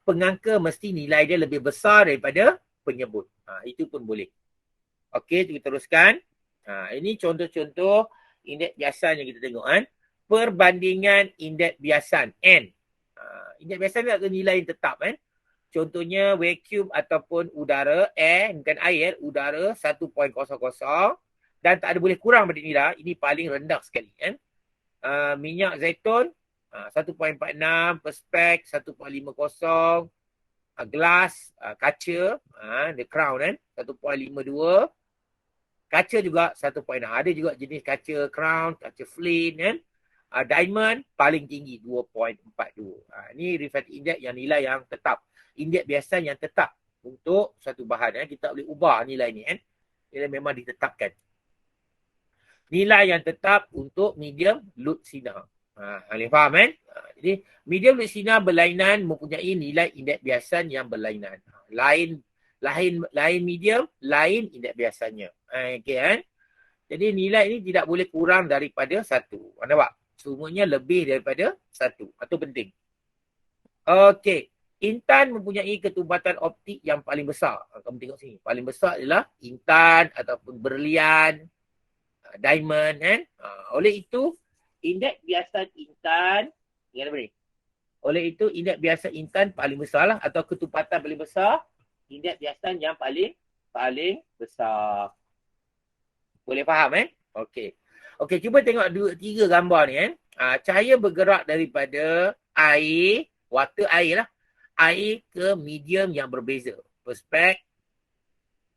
pengangka mesti nilai dia lebih besar daripada penyebut. Itu pun boleh. Okey, kita teruskan. Ini contoh-contoh indeks biasan yang kita tengok kan. Perbandingan indeks biasan N. Indeks biasan ni adalah nilai yang tetap kan. Contohnya vacuum ataupun udara, air, bukan air, udara 1.00, dan tak ada boleh kurang pada nilai, ini paling rendah sekali kan. Minyak zaitun 1.46, Perspex 1.50, gelas kaca the crown kan 1.52, kaca juga 1.6. Ada juga jenis kaca crown, kaca flint kan. Diamond paling tinggi 2.42. Ini refractive index yang nilai yang tetap. Indeks biasa yang tetap untuk satu bahan. Kita boleh ubah nilai ni kan. Nilai memang ditetapkan. Nilai yang tetap untuk medium load sinar. Kalian faham kan? Jadi medium load sinar berlainan mempunyai nilai indeks biasan yang berlainan. Lain medium, lain indeks biasanya. Okey kan? Jadi nilai ini tidak boleh kurang daripada 1. Nampak? Semuanya lebih daripada 1. Itu penting. Okey. Intan mempunyai ketumbatan optik yang paling besar. Kamu tengok sini. Paling besar adalah intan ataupun berlian, diamond kan. Oleh itu, indeks biasan intan, ingat apa ni? Oleh itu, indeks biasan intan paling besar lah, atau ketumbatan paling besar, indeks biasan yang paling besar. Boleh faham Okey. Okey, cuba tengok 3 gambar ni cahaya bergerak daripada air, water air lah. Air ke medium yang berbeza. Perspex,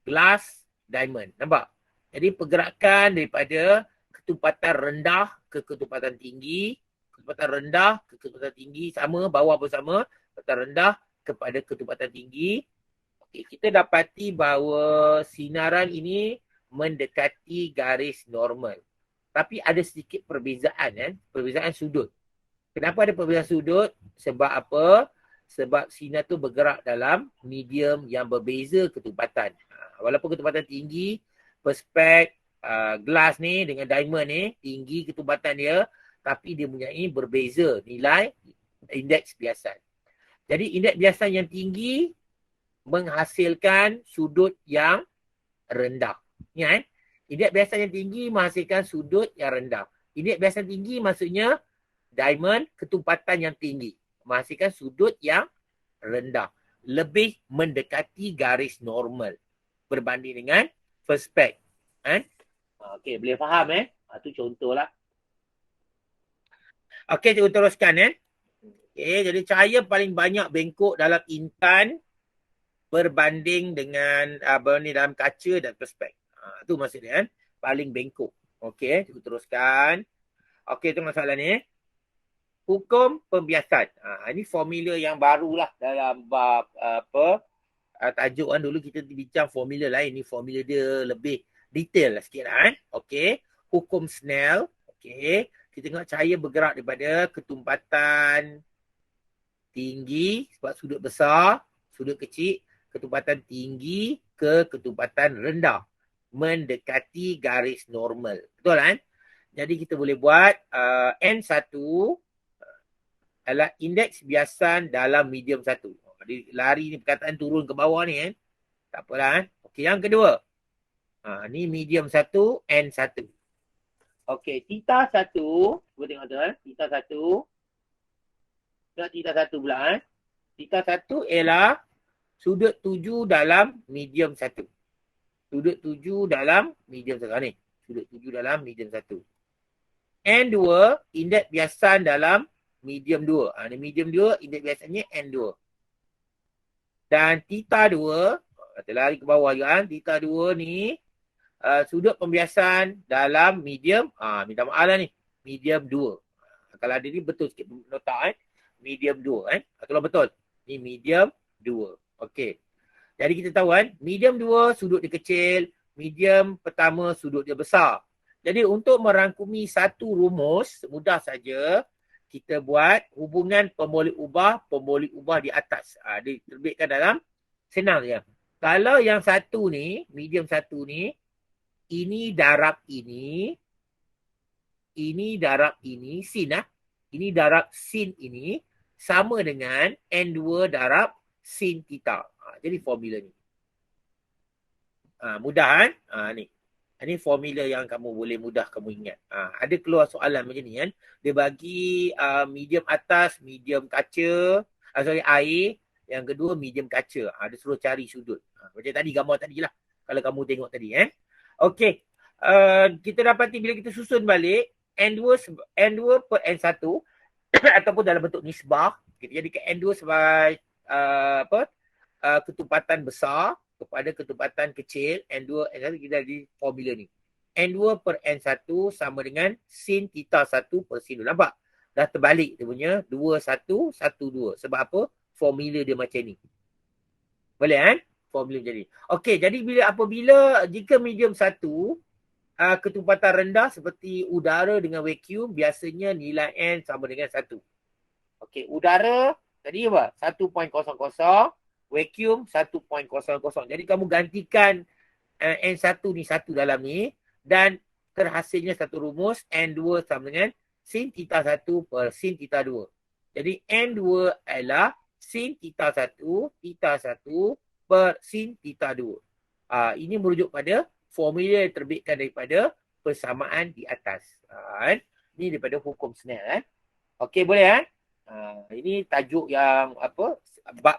glass, diamond. Nampak? Jadi pergerakan daripada ketumbatan rendah ke ketumbatan tinggi, ketumbatan rendah ke ketumbatan tinggi, sama, bawah pun sama, ketumbatan rendah kepada ketumbatan tinggi. Okay, kita dapati bahawa sinaran ini mendekati garis normal. Tapi ada sedikit perbezaan perbezaan sudut. Kenapa ada perbezaan sudut? Sebab apa? Sebab sinar tu bergerak dalam medium yang berbeza ketumbatan. Walaupun ketumbatan tinggi, Perspex, glass ni dengan diamond ni tinggi ketumbatan dia, tapi dia mempunyai berbeza nilai indeks biasan. Jadi indeks biasan yang tinggi menghasilkan sudut yang rendah. Ya, indeks biasan yang tinggi menghasilkan sudut yang rendah. Indeks biasan tinggi maksudnya diamond ketumbatan yang tinggi menghasilkan sudut yang rendah. Lebih mendekati garis normal berbanding dengan Perspex. Okey, boleh faham itu contohlah. Okey, kita teruskan Okey, jadi cahaya paling banyak bengkok dalam intan berbanding dengan dalam kaca dan Perspex. Itu maksudnya paling bengkok. Okey, kita teruskan. Okey, itu masalah ni. Hukum pembiasan. Ini formula yang barulah dalam bab tajuk dulu kita bincang formula lain. Ni formula dia lebih detail lah sikit Okey. Hukum Snell. Okey. Kita tengok cahaya bergerak daripada ketumbatan tinggi sebab sudut besar, sudut kecil, ketumbatan tinggi ke ketumbatan rendah mendekati garis normal. Betul kan? Jadi kita boleh buat N1 adalah indeks biasan dalam medium 1. Jadi lari ni perkataan turun ke bawah ni Tak apalah Okey, yang kedua. Ni medium 1, N1. Okey, theta 1. Cuba tengok tu theta 1. Tengok theta 1 pula Theta 1 ialah sudut 7 dalam medium 1. Sudut 7 dalam medium 1. Ni, sudut 7 dalam medium 1. N2, indeks biasan dalam medium 2. Ni medium 2, indeks biasanya N2. Dan theta 2, kita lari ke bawah juga theta 2 ni, sudut pembiasan dalam medium, minta maaf lah ni, medium 2. Kalau ada ni betul sikit nota medium 2 Kalau betul, ni medium 2. Okey. Jadi kita tahu medium 2 sudut dia kecil, medium pertama sudut dia besar. Jadi untuk merangkumi satu rumus, mudah saja kita buat hubungan pemboleh ubah di atas. Diterbitkan dalam, senang je. Kalau yang satu ni, medium 1 ni, ini darab ini darab ini, sin ini darab sin ini, sama dengan N2 darab sin theta. Jadi formula ni. Mudah ni. Ini formula yang kamu boleh mudah kamu ingat. Ada keluar soalan macam ni Dia bagi medium atas, medium kaca, air. Yang kedua medium kaca. Dia suruh cari sudut. Macam tadi gambar tadi lah. Kalau kamu tengok tadi Okey. kita dapati bila kita susun balik N2 per N1 ataupun dalam bentuk nisbah, kita jadikan N2 sebagai ketumpatan besar kepada ketumpatan kecil N2, N1, kita di formula ni. N2 per N1 sama dengan sin theta 1 per sin 2. Nampak? Dah terbalik dia punya 2, 1, 1, 2. Sebab apa? Formula dia macam ni. Boleh kan? Formula macam ni. Okey, jadi apabila jika medium 1, ketumpatan rendah seperti udara dengan vacuum, biasanya nilai N sama dengan 1. Okey, udara tadi apa? 1.00, vacuum 1.00. Jadi kamu gantikan N1 ni 1 dalam ni dan terhasilnya satu rumus N2 sama dengan sin theta 1 per sin theta 2. Jadi N2 adalah sin theta 1 per sin theta 2. Ini merujuk pada formula yang terbitkan daripada persamaan di atas. Ini daripada hukum Snell. Okey, boleh kan? Ini tajuk yang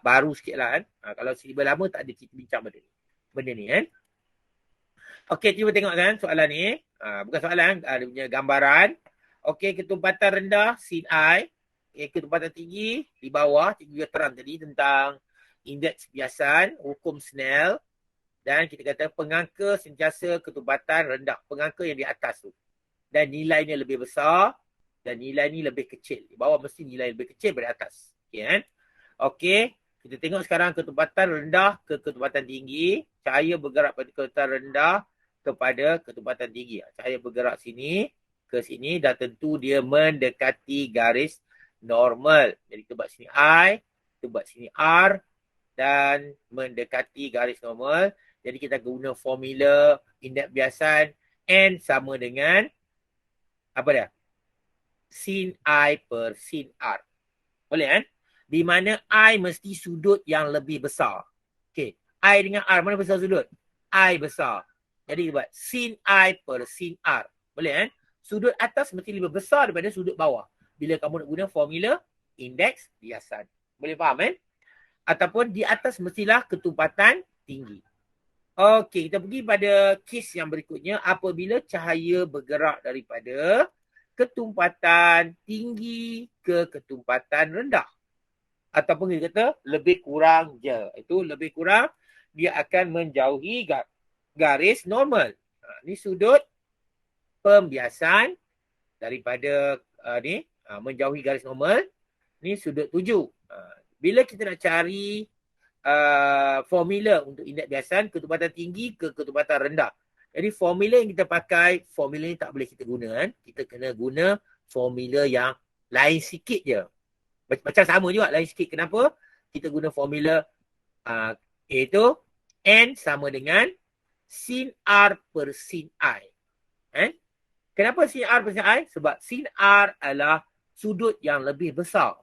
baru sikit lah kan. Kalau silibus lama tak ada kita bincang benda ni kan. Okey, cuba tengok kan soalan ni. Bukan soalan, dia punya gambaran. Okey, ketumpatan rendah sin I. Ketumpatan tinggi di bawah. Cikgu terang tadi tentang indeks biasan, hukum Snell. Dan kita kata pengangka sentiasa ketumpatan rendah. Pengangka yang di atas tu. Dan nilainya lebih besar. Dan nilai ni lebih kecil. Di bawah mesti nilai lebih kecil daripada atas. Okey kan? Okey. Kita tengok sekarang ketumpatan rendah ke ketumpatan tinggi. Cahaya bergerak pada ketumpatan rendah kepada ketumpatan tinggi. Cahaya bergerak sini ke sini dan tentu dia mendekati garis normal. Jadi kita buat sini I, kita buat sini R dan mendekati garis normal. Jadi kita guna formula indeks biasan N sama dengan apa dia? Sin I per sin R. Boleh kan? Di mana I mesti sudut yang lebih besar. Okey, I dengan R mana besar sudut? I besar. Jadi buat sin I per sin R. Boleh kan? Sudut atas mesti lebih besar daripada sudut bawah. Bila kamu nak guna formula indeks biasan. Boleh faham kan? Ataupun di atas mestilah ketumpatan tinggi. Okey, kita pergi pada kes yang berikutnya. Apabila cahaya bergerak daripada ketumpatan tinggi ke ketumpatan rendah. Ataupun kita kata lebih kurang je. Itu lebih kurang dia akan menjauhi garis normal. Ni sudut pembiasan daripada menjauhi garis normal. Ni sudut 7. Bila kita nak cari formula untuk indeks biasan ketumpatan tinggi ke ketumpatan rendah. Jadi formula yang kita pakai, formula ni tak boleh kita guna kan. Kita kena guna formula yang lain sikit je. Macam sama juga lain sikit. Kenapa? Kita guna formula iaitu N sama dengan sin R per sin I. Kenapa sin R per sin I? Sebab sin R adalah sudut yang lebih besar.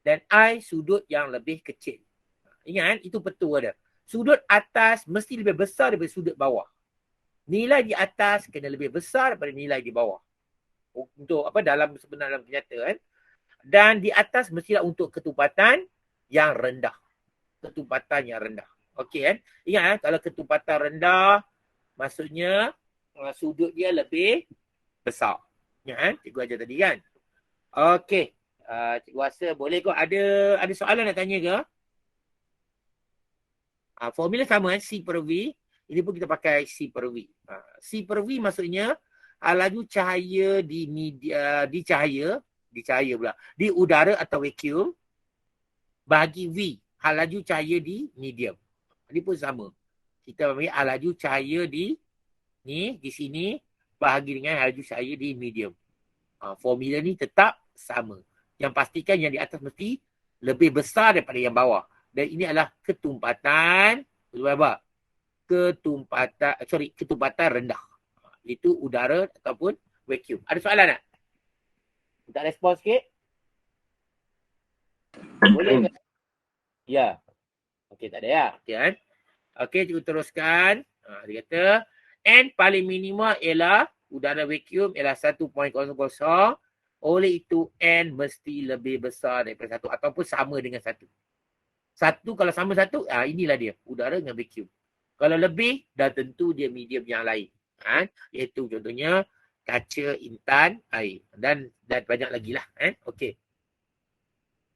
Dan I sudut yang lebih kecil. Ingat itu betul ada. Sudut atas mesti lebih besar daripada sudut bawah. Nilai di atas kena lebih besar daripada nilai di bawah. Untuk dalam kenyataan. Dan di atas mestilah untuk ketumpatan yang rendah. Ketumpatan yang rendah. Okey kan? Ingat kalau ketumpatan rendah maksudnya sudut dia lebih besar. Ingat kan? Cikgu ajar tadi kan? Okey. Cikgu rasa boleh kok ada soalan nak tanya ke? Formula sama kan? C per V. Ini pun kita pakai C per V. C per V maksudnya laju cahaya di udara atau vacuum bagi V. Laju cahaya di medium. Ini pun sama. Kita ambil laju cahaya di sini bahagi dengan laju cahaya di medium. Formula ni tetap sama. Yang pastikan yang di atas mesti lebih besar daripada yang bawah. Dan ini adalah ketumpatan rendah. Itu udara ataupun vacuum. Ada soalan tak? Minta respon sikit. Boleh ke? Ya. Okey, tak ada ya. Okey kan? Okey, cikgu teruskan. Dia kata N paling minima ialah udara vacuum ialah 1.00. Oleh itu N mesti lebih besar daripada 1 ataupun sama dengan 1. 1 kalau sama 1, inilah dia udara dengan vacuum. Kalau lebih dah tentu dia medium yang lain. Iaitu contohnya kaca, intan, air dan banyak lagi lah. Okey.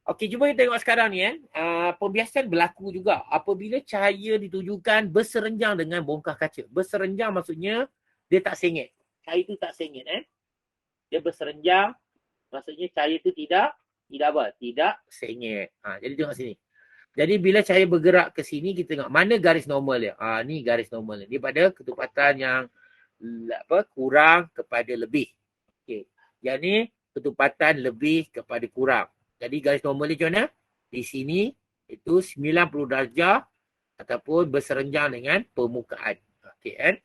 Okey, cuba kita tengok sekarang ni pembiasan berlaku juga apabila cahaya ditujukan berserenjang dengan bongkah kaca. Berserenjang maksudnya dia tak sengit. Cahaya tu tak sengit. Dia berserenjang maksudnya cahaya tu tidak apa? Tidak sengit. Jadi tengok sini. Jadi bila cahaya bergerak ke sini, kita tengok mana garis normal dia. Ni garis normal dia. Dia pada ketupatan yang kurang kepada lebih. Okey. Yang ni ketupatan lebih kepada kurang. Jadi garis normal dia macam mana? Di sini itu 90 darjah ataupun berserenjang dengan permukaan. Okey kan?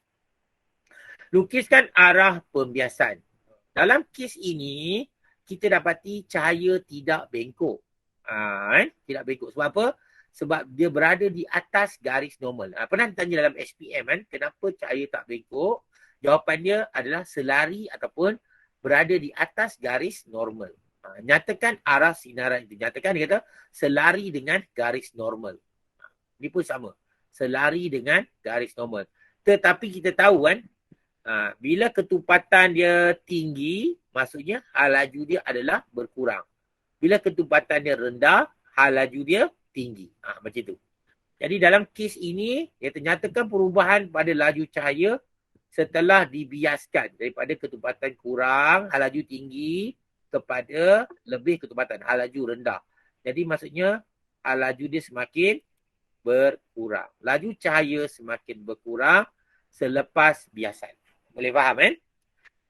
Lukiskan arah pembiasan. Dalam kes ini, kita dapati cahaya tidak bengkok. Tidak bengkok. Sebab apa? Sebab dia berada di atas garis normal. Pernah ditanya dalam SPM kenapa cahaya tak bengkok? Jawapan dia adalah selari ataupun berada di atas garis normal. Nyatakan arah sinaran itu. Nyatakan dia kata selari dengan garis normal. Ini pun sama. Selari dengan garis normal. Tetapi kita tahu bila ketupatan dia tinggi, maksudnya hal laju dia adalah berkurang. Bila ketupatan dia rendah, hal laju dia tinggi. Macam itu. Jadi dalam kes ini, dia ternyatakan perubahan pada laju cahaya setelah dibiaskan daripada ketupatan kurang, hal laju tinggi kepada lebih ketupatan, hal laju rendah. Jadi maksudnya hal laju dia semakin berkurang. Laju cahaya semakin berkurang selepas biasan. Boleh faham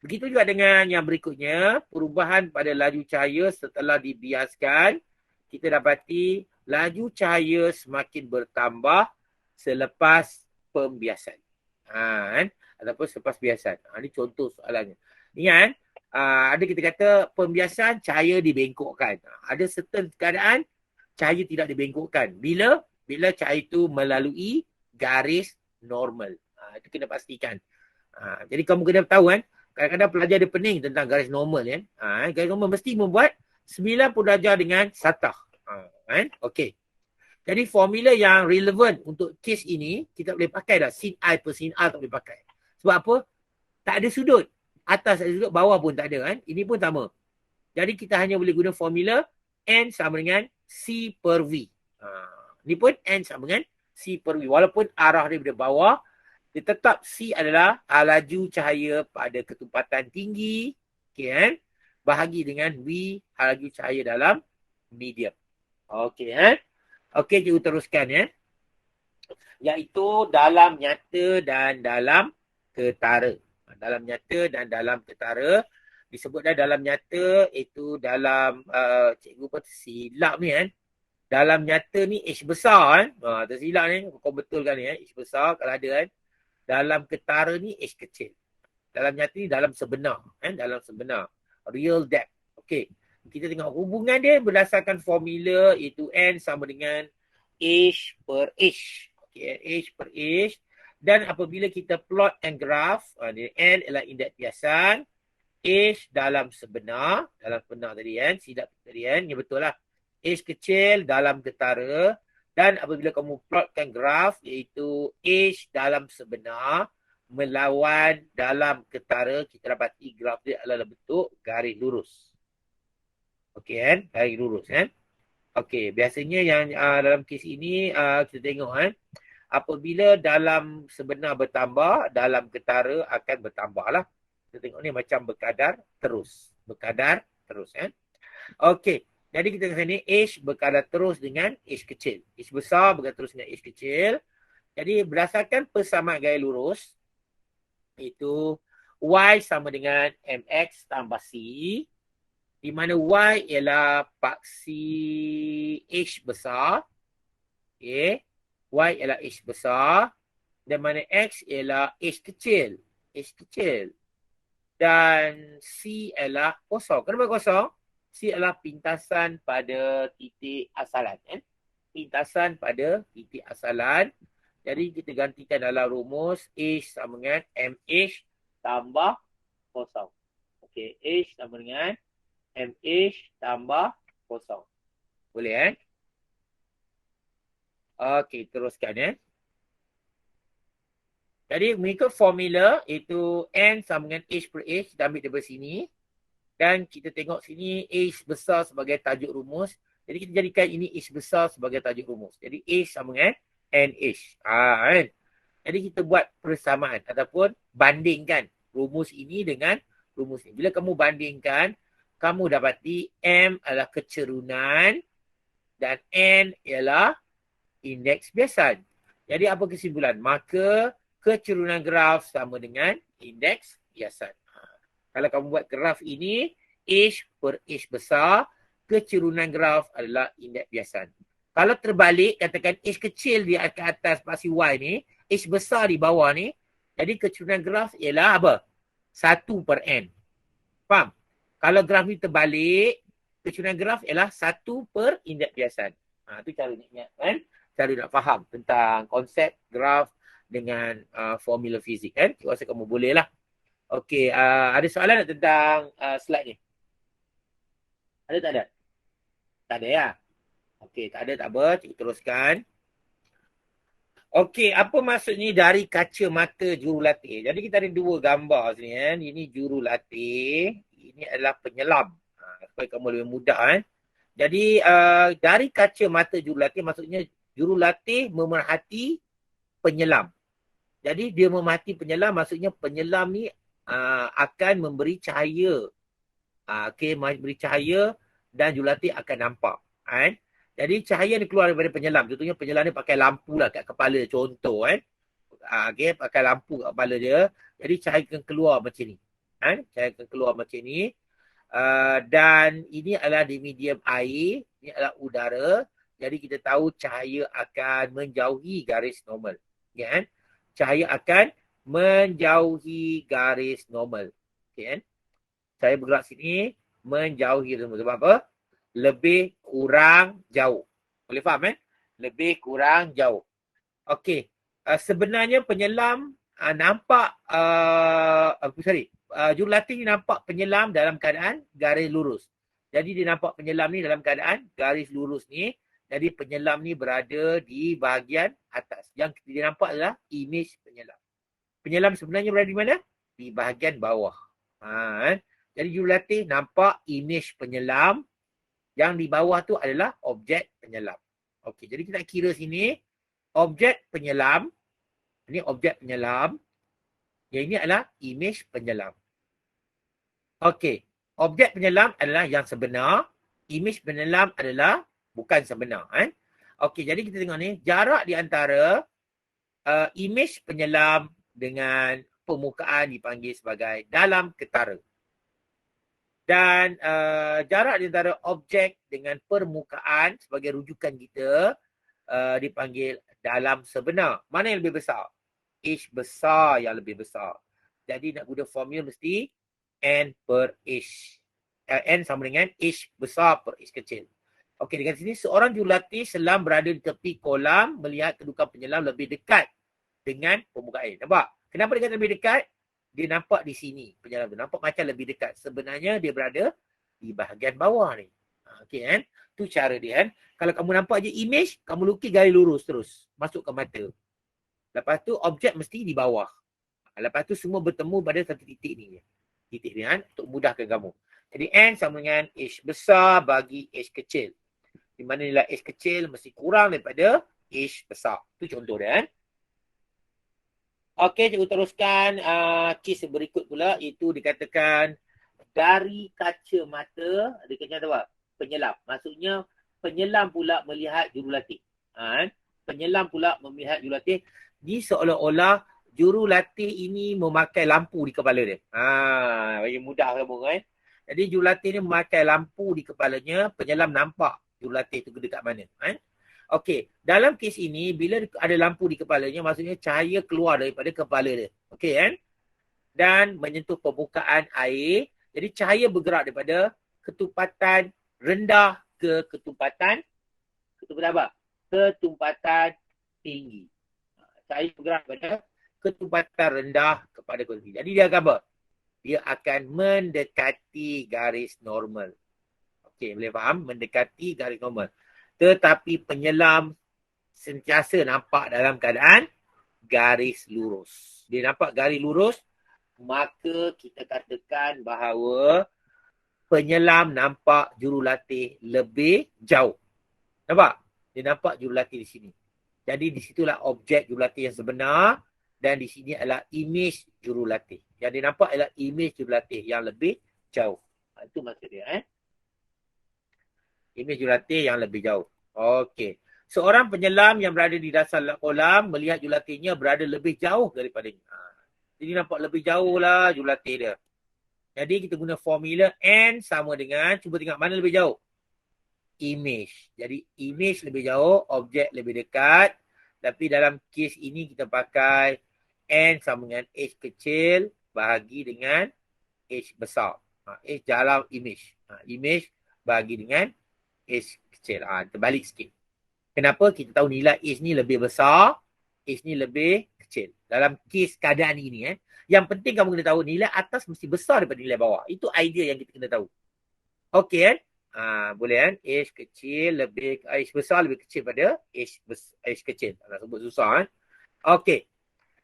Begitu juga dengan yang berikutnya, perubahan pada laju cahaya setelah dibiaskan, kita dapati laju cahaya semakin bertambah selepas pembiasan. Ataupun selepas biasan. Ini contoh soalannya. Ingat, ada kita kata pembiasan cahaya dibengkokkan. Ada certain keadaan cahaya tidak dibengkokkan. Bila cahaya itu melalui garis normal. Itu kena pastikan. Jadi kamu kena tahu kadang-kadang pelajar dia pening tentang garis normal garis normal mesti membuat 90 darjah dengan satah. Okey. Jadi formula yang relevan untuk kes ini kita boleh pakai dah. Sin I per sin R tak boleh pakai. Sebab apa? Tak ada sudut. Atas ada sudut, bawah pun tak ada Ini pun sama. Jadi kita hanya boleh guna formula N sama dengan C per V. Ini pun N sama dengan C per V. Walaupun arah dia dari bawah, dia tetap C adalah laju cahaya pada ketupatan tinggi, bahagi dengan V laju cahaya dalam medium. Okey Okey, cikgu teruskan iaitu dalam nyata dan dalam ketara. Dalam nyata dan dalam ketara. Disebutlah dalam nyata itu dalam cikgu pun silap ni Dalam nyata ni H besar tersilap ni. Kau betulkan ni H besar kalau ada Dalam ketara ni H kecil. Dalam nyata ni dalam sebenar. Dalam sebenar. Real depth. Okey. Kita tengok hubungan dia berdasarkan formula iaitu N sama dengan H per H. Okay, H per H. Dan apabila kita plot and graph, N adalah indeks biasan. H dalam sebenar tadi silap tadi yang betul lah. H kecil dalam ketara. Dan apabila kamu plotkan graf iaitu H dalam sebenar melawan dalam ketara, kita dapati graf dia adalah bentuk garis lurus. Okey garis lurus Okey, biasanya yang dalam kes ini kita tengok apabila dalam sebenar bertambah, dalam ketara akan bertambah lah. Kita tengok ni macam berkadar terus. Okey. Jadi kita ke sini H berkadar terus dengan H kecil. H besar berkadar terus dengan H kecil. Jadi berdasarkan persamaan gaya lurus itu Y sama dengan MX tambah C, di mana Y ialah paksi H besar. Okay. Y ialah H besar. Dan mana X ialah H kecil. Dan C ialah kosong. Kenapa kosong? C adalah pintasan pada titik asalan. Pintasan pada titik asalan. Jadi kita gantikan dalam rumus H sama dengan MH tambah kosong. Okey, H sama dengan MH tambah kosong. Boleh Okey, teruskan Jadi mengikut formula itu N sama dengan H per H, kita ambil daripada sini. Dan kita tengok sini H besar sebagai tajuk rumus. Jadi kita jadikan ini H besar sebagai tajuk rumus. Jadi H sama dengan NH. Kan? Jadi kita buat persamaan ataupun bandingkan rumus ini dengan rumus ini. Bila kamu bandingkan, kamu dapati M adalah kecerunan dan N ialah indeks biasan. Jadi apa kesimpulan? Maka kecerunan graf sama dengan indeks biasan. Kalau kamu buat graf ini, H per H besar, kecerunan graf adalah indeks biasan. Kalau terbalik, katakan H kecil di atas spasi Y ni, H besar di bawah ni, jadi kecerunan graf ialah apa? 1 per N. Faham? Kalau graf ni terbalik, kecerunan graf ialah 1 per indeks biasan. Itu cara nak ingat kan? Cara nak faham tentang konsep graf dengan formula fizik kan. Saya rasa kamu boleh lah. Okey, ada soalan tak tentang slide ni? Ada tak ada? Tak ada ya? Okey, tak ada tak apa. Cikgu teruskan. Okey, apa maksud ni dari kacamata jurulatih? Jadi kita ada dua gambar sini kan. Ini jurulatih, ini adalah penyelam. Supaya kamu lebih mudah kan. Jadi dari kacamata jurulatih maksudnya jurulatih memerhati penyelam. Jadi dia memerhati penyelam maksudnya penyelam ni akan memberi cahaya. Memberi cahaya dan jurulatih akan nampak. Kan? Jadi cahaya ni keluar daripada penyelam. Contohnya penyelam ni pakai lampu lah kat kepala contoh kan. Pakai lampu kat kepala dia. Jadi cahaya akan keluar macam ni. Kan? Cahaya akan keluar macam ni. Dan ini adalah di medium air. Ini adalah udara. Jadi kita tahu cahaya akan menjauhi garis normal. Kan? Cahaya akan menjauhi garis normal. Okay, kan? Cahaya bergerak sini menjauhi garis normal. Sebab apa? Lebih kurang jauh. Boleh faham kan? Lebih kurang jauh. Okey. Sebenarnya penyelam nampak jurulatih ni nampak penyelam dalam keadaan garis lurus. Jadi dia nampak penyelam ni dalam keadaan garis lurus ni. Jadi penyelam ni berada di bahagian atas. Yang dia nampak adalah imej penyelam. Penyelam sebenarnya berada di mana? Di bahagian bawah. Jadi jurulatih nampak imej penyelam. Yang di bawah tu adalah objek penyelam. Okey, jadi kita kira sini objek penyelam. Ini objek penyelam. Yang ini adalah imej penyelam. Okey, objek penyelam adalah yang sebenar. Imej penyelam adalah bukan sebenar. Okey, jadi kita tengok ni jarak di antara imej penyelam dengan permukaan dipanggil sebagai dalam ketara. Dan jarak di antara objek dengan permukaan sebagai rujukan kita dipanggil dalam sebenar. Mana yang lebih besar? H besar yang lebih besar. Jadi nak guna formula mesti N per H. N sama dengan H besar per H kecil. Okey, dengan sini seorang jurulatih selam berada di tepi kolam melihat kedudukan penyelam lebih dekat dengan permukaan air. Nampak? Kenapa dia kata lebih dekat? Dia nampak di sini penyelam tu. Nampak macam lebih dekat. Sebenarnya dia berada di bahagian bawah ni. Okey kan? Tu cara dia kan. Kalau kamu nampak je image, kamu lukis garis lurus terus. Masuk ke mata. Lepas tu objek mesti di bawah. Lepas tu semua bertemu pada satu titik ni. Titik ni kan? Untuk mudahkan kamu. Jadi N sama dengan H besar bagi H kecil. Di mana nilai H kecil mesti kurang daripada H besar. Tu contoh dia kan. Okey, cikgu teruskan kes berikut pula. Itu dikatakan dari kacamata, dikatakan apa? Penyelam. Maksudnya penyelam pula melihat jurulatih. Penyelam pula melihat jurulatih. Ni seolah-olah jurulatih ini memakai lampu di kepala dia. Bagi mudah kamu kan. Jadi jurulatih ni memakai lampu di kepalanya. Penyelam nampak jurulatih tu dekat mana. Okey, dalam kes ini bila ada lampu di kepalanya maksudnya cahaya keluar daripada kepala dia. Okey kan? Dan menyentuh permukaan air. Jadi cahaya bergerak daripada ketumpatan rendah ke ketumpatan apa? Ketumpatan tinggi. Cahaya bergerak daripada ketumpatan rendah kepada ketumpatan tinggi. Jadi dia akan apa? Dia akan mendekati garis normal. Okey, boleh faham? Mendekati garis normal. Tetapi penyelam sentiasa nampak dalam keadaan garis lurus. Dia nampak garis lurus, maka kita katakan bahawa penyelam nampak jurulatih lebih jauh. Nampak? Dia nampak jurulatih di sini. Jadi di situlah objek jurulatih yang sebenar dan di sini adalah imej jurulatih. Yang dia nampak adalah imej jurulatih yang lebih jauh. Itu maksud dia. Imej jurulatih yang lebih jauh. Okey. Seorang penyelam yang berada di dasar kolam melihat jurulatihnya berada lebih jauh daripadanya. Jadi nampak lebih jauh lah jurulatih dia. Jadi kita guna formula N sama dengan, cuba tengok mana lebih jauh. Image. Jadi image lebih jauh, objek lebih dekat. Tapi dalam kes ini kita pakai N sama dengan H kecil bahagi dengan H besar. H dalam image. Image bahagi dengan H kecil. Terbalik sikit. Kenapa? Kita tahu nilai H ni lebih besar, H ni lebih kecil. Dalam kes keadaan ini. Yang penting kamu kena tahu nilai atas mesti besar daripada nilai bawah. Itu idea yang kita kena tahu. Okey kan? Boleh kan? H kecil lebih, H besar lebih kecil pada H kecil. Nak sebut susah kan? Okey.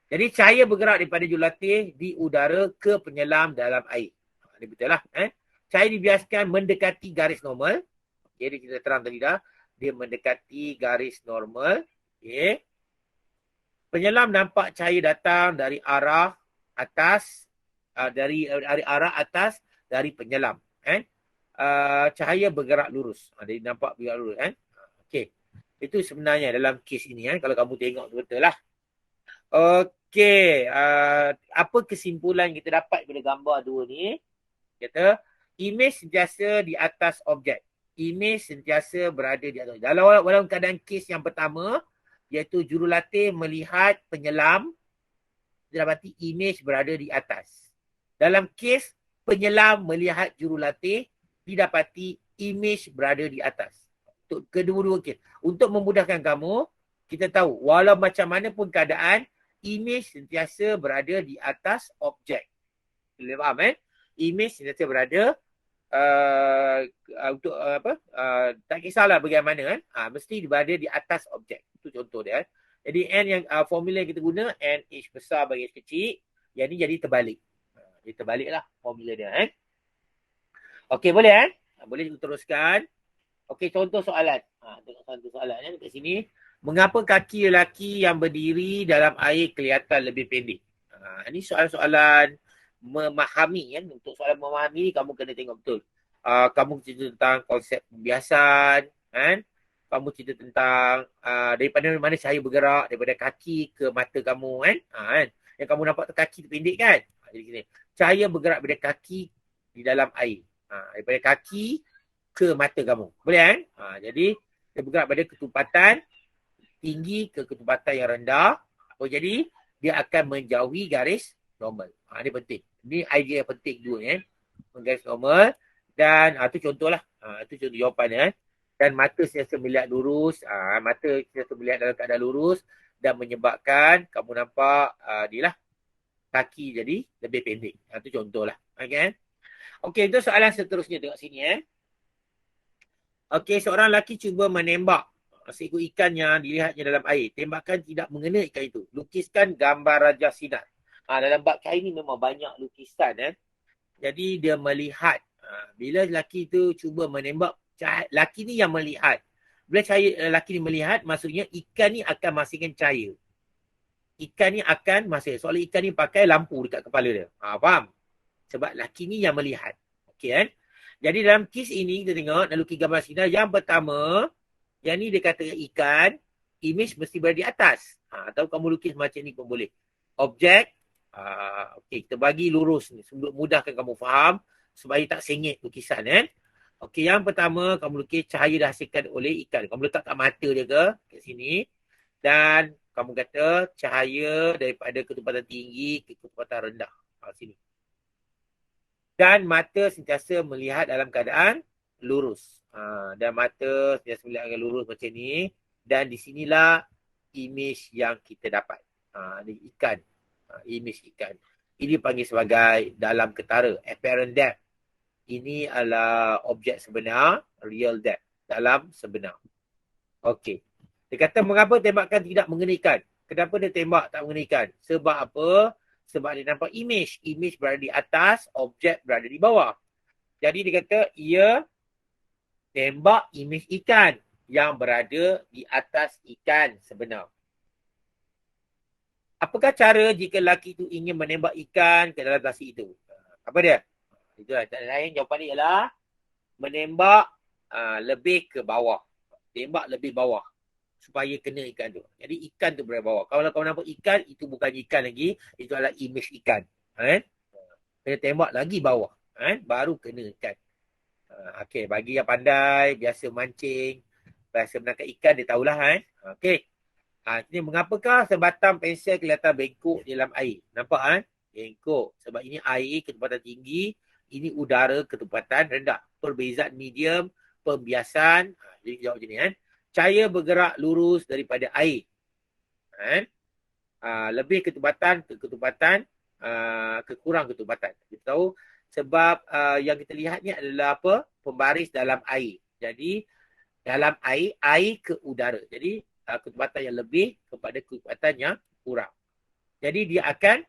Jadi cahaya bergerak daripada jurulatih di udara ke penyelam dalam air. Ini betul lah. Cahaya dibiaskan mendekati garis normal. Jadi kita terang tadi dah. Dia mendekati garis normal. Okay. Penyelam nampak cahaya datang dari arah atas, dari arah atas dari penyelam. Cahaya bergerak lurus. Dia nampak bergerak lurus. Okey. Itu sebenarnya dalam kes ini. Kalau kamu tengok betul lah. Okey. Apa kesimpulan kita dapat daripada gambar dua ni? Kata, imej sentiasa di atas objek. Imej sentiasa berada di atas. Dalam keadaan kes yang pertama, iaitu jurulatih melihat penyelam, didapati imej berada di atas. Dalam kes penyelam melihat jurulatih, didapati imej berada di atas. Untuk kedua-dua kes. Untuk memudahkan kamu, kita tahu walau macam mana pun keadaan, imej sentiasa berada di atas objek. Boleh faham imej sentiasa berada untuk tak kisahlah bagaimana mesti berada di atas objek. Itu contoh dia. Jadi N yang formula yang kita guna N H besar bagi H kecil, yang ni jadi terbalik. Jadi terbaliklah formula dia Okey boleh boleh teruskan. Okey contoh soalan. Tengok contoh soalan dekat sini. Mengapa kaki lelaki yang berdiri dalam air kelihatan lebih pendek? Ini soalan-soalan memahami Untuk soalan memahami kamu kena tengok betul. Kamu cerita tentang konsep pembiasan kamu cerita tentang daripada mana cahaya bergerak daripada kaki ke mata kamu yang kamu nampak tu kaki tu pendek kan. Jadi gini, cahaya bergerak daripada kaki di dalam air. Daripada kaki ke mata kamu. Boleh jadi dia bergerak pada ketumpatan tinggi ke ketumpatan yang rendah. Jadi dia akan menjauhi garis normal. Ini penting. Ini idea yang penting dua garis normal. Dan itu contohlah. Itu contoh jawapan Dan mata sentiasa melihat lurus. Mata sentiasa melihat dalam keadaan lurus. Dan menyebabkan kamu nampak dia lah kaki jadi lebih pendek. Itu contohlah. Okey, itu soalan seterusnya. Tengok sini Okey, seorang lelaki cuba menembak seekor ikan yang dilihatnya dalam air. Tembakan tidak mengena ikan itu. Lukiskan gambar Raja Sinar. Dalam bab kain ni memang banyak lukisan. Jadi dia melihat. Bila lelaki tu cuba menembak, lelaki ni yang melihat. Bila lelaki ni melihat, maksudnya ikan ni akan masihkan cahaya. Ikan ni akan masih. Soalnya ikan ni pakai lampu dekat kepala dia. Faham? Sebab lelaki ni yang melihat. Okey Jadi dalam kes ini kita tengok, nak lukis gambar sinar. Yang pertama, yang ni dia kata ikan, imej mesti berada di atas. Atau kamu lukis macam ni pun boleh. Objek, okey, kita bagi lurus ni. Untuk mudahkan kamu faham, supaya tak sengit lukisan. Okey, yang pertama, kamu lukis cahaya dihasilkan oleh ikan. Kamu letak kat mata dia kat sini. Dan kamu kata cahaya daripada ketumpatan tinggi ke ketumpatan rendah. Sini. Dan mata sentiasa melihat dalam keadaan lurus. Dan mata sentiasa melihat dengan lurus macam ni. Dan di sinilah imej yang kita dapat. Ini ikan. Imej ikan. Ini panggil sebagai dalam ketara. Apparent depth. Ini adalah objek sebenar. Real depth. Dalam sebenar. Okey. Dia kata mengapa tembakan tidak mengenai ikan? Kenapa dia tembak tak mengenaikan? Sebab apa? Sebab dia nampak image. Image berada di atas, objek berada di bawah. Jadi dia kata ia tembak image ikan yang berada di atas ikan sebenar. Apakah cara jika lelaki itu ingin menembak ikan ke dalam tasik itu? Apa dia? Itulah tak lain, jawapan dia ialah menembak lebih ke bawah. Tembak lebih bawah supaya kena ikan tu. Jadi ikan tu berada bawah. Kalau kau nampak ikan, itu bukan ikan lagi, itu adalah image ikan. Kena tembak lagi bawah. Baru kena ikan. Okey, bagi yang pandai, biasa mancing, biasa menangkap ikan, dia tahulah. Okey. Ini mengapakah sebatang pensel kelihatan bengkok dalam air? Nampak bengkok. Sebab ini air ketepatan tinggi, ini udara ketepatan rendah. Perbezaan medium, pembiasan. Jadi jawab macam ni. Cahaya bergerak lurus daripada air. Lebih ketepatan ke ketepatan, kekurang ketepatan. Kita tahu sebab yang kita lihat ni adalah apa? Pembaris dalam air. Jadi dalam air, air ke udara. Jadi ketepatan yang lebih kepada ketepatan yang kurang. Jadi dia akan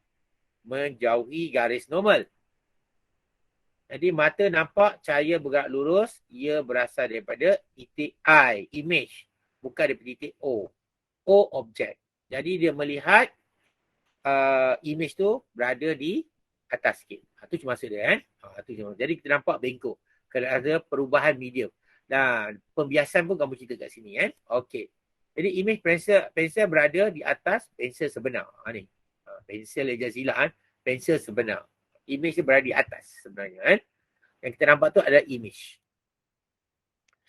menjauhi garis normal. Jadi mata nampak cahaya bergerak lurus, ia berasal daripada titik I, image. Bukan daripada titik O. O, objek. Jadi dia melihat image tu berada di atas sikit. Itu cuma maksud dia. Jadi kita nampak bengkok. Kerana ada perubahan medium. Dan pembiasan pun kamu cerita kat sini. Okey. Jadi image pensel berada di atas pensel sebenar. Ni. Pensel ejazila. Pensel sebenar. Image dia berada di atas sebenarnya. Yang kita nampak tu adalah image.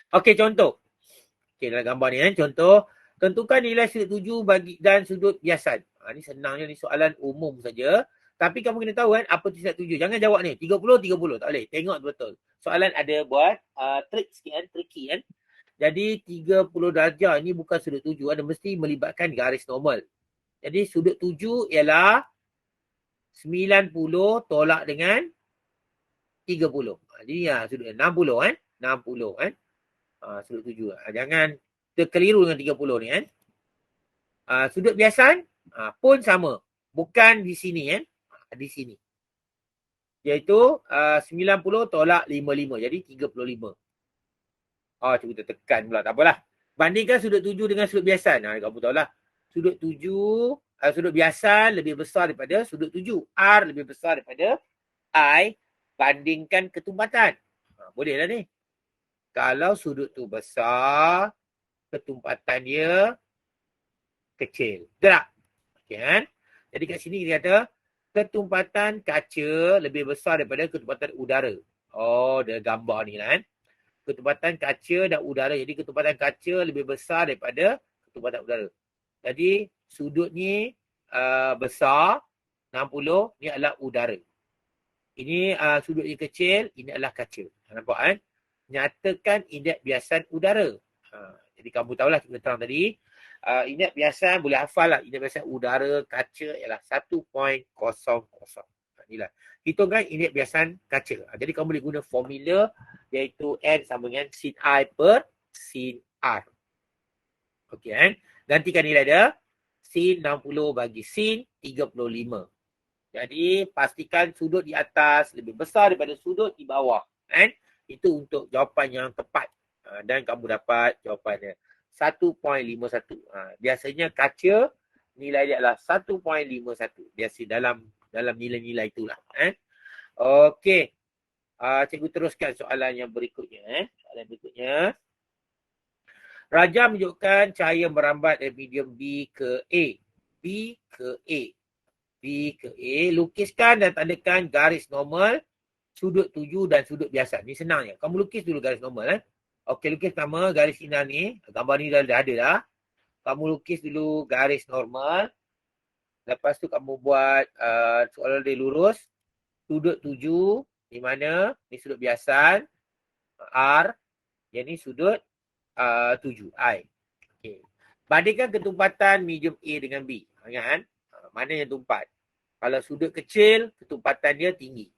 Okey, contoh. Okey, dalam gambar ni. Contoh. Tentukan nilai sudut tuju dan sudut biasan. Ni senangnya, ni soalan umum saja. Tapi kamu kena tahu apa tu sudut tuju. Jangan jawab ni. 30. Tak boleh. Tengok betul. Soalan ada buat trik sikit tricky Jadi 30 darjah ni bukan sudut tuju. Ada mesti melibatkan garis normal. Jadi sudut tuju ialah 90 tolak dengan 30. Jadi sudut 60 60 sudut tuju. Jangan terkeliru dengan 30 ni sudut biasan pun sama. Bukan di sini di sini. Iaitu 90 tolak 55. Jadi 35. Cuba kita tekan pula. Tak apalah. Bandingkan sudut tuju dengan sudut biasan. Kamu tahulah. Sudut tuju, sudut biasan lebih besar daripada sudut tuju. R lebih besar daripada I bandingkan ketumpatan. Boleh lah ni. Kalau sudut tu besar, ketumpatan dia kecil. Betul tak? Okay, Jadi kat sini kita kata ketumpatan kaca lebih besar daripada ketumpatan udara. Dia gambar ni lah ketumpatan kaca dan udara. Jadi ketumpatan kaca lebih besar daripada ketumpatan udara. Jadi sudut ni besar, 60, ni adalah udara. Ini sudut yang kecil, ini adalah kaca. Nampak Nyatakan indeks biasan udara. Jadi kamu tahulah kita terang tadi. Indeks biasan boleh hafal lah. Indeks biasan udara kaca ialah 1.00. Inilah. Hitungkan indeks biasan kaca. Jadi kamu boleh guna formula iaitu N sama dengan sin I per sin R. Okey Gantikan nilai dia. Sin 60 bagi sin 35. Jadi pastikan sudut di atas lebih besar daripada sudut di bawah. Itu untuk jawapan yang tepat. Dan kamu dapat jawapannya 1.51. Biasanya kaca nilai dia adalah 1.51. Biasa dalam nilai-nilai itulah. Okey. Cikgu teruskan soalan yang berikutnya. Soalan berikutnya. Raja menunjukkan cahaya merambat dari medium B ke A. B ke A. B ke A. Lukiskan dan tandakan garis normal, sudut tuju dan sudut biasa. Ni senang je. Kamu lukis dulu garis normal. Okey, lukis pertama garis inang ni. Gambar ni dah ada dah. Kamu lukis dulu garis normal. Lepas tu kamu buat soalan dia lurus. Sudut tuju. Di mana? Ni sudut biasa. R. Yang ni sudut tuju. I. Okay. Bandingkan ketumpatan medium A dengan B. Ingat mana yang tumpat? Kalau sudut kecil, ketumpatan dia tinggi.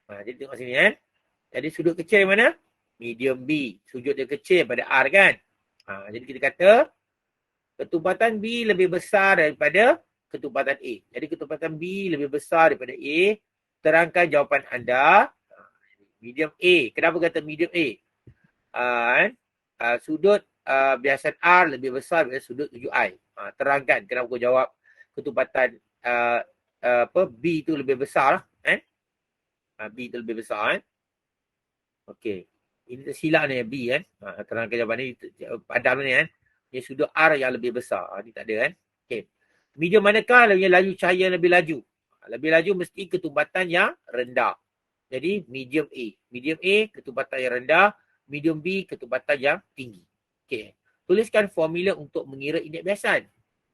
Jadi tengok sini Jadi sudut kecil mana? Medium B. Sudut dia kecil pada R kan? Jadi kita kata Ketumpatan B lebih besar daripada ketumpatan A. Jadi ketumpatan B lebih besar daripada A. Terangkan jawapan anda. Medium A. Kenapa kata medium A? Sudut biasan R lebih besar daripada sudut 7I. Terangkan kenapa kau jawab ketumpatan B itu lebih besar lah. B itu lebih besar. Okey. Ini tersilap ni B kan. Terangkan jawapan ni. Padam ni kan. Ini sudut R yang lebih besar. Ni tak ada kan. Okey. Medium manakah yang laju cahaya lebih laju? Lebih laju mesti ketumpatan yang rendah. Jadi medium A. Medium A ketumpatan yang rendah. Medium B ketumpatan yang tinggi. Okey. Tuliskan formula untuk mengira indeks biasan.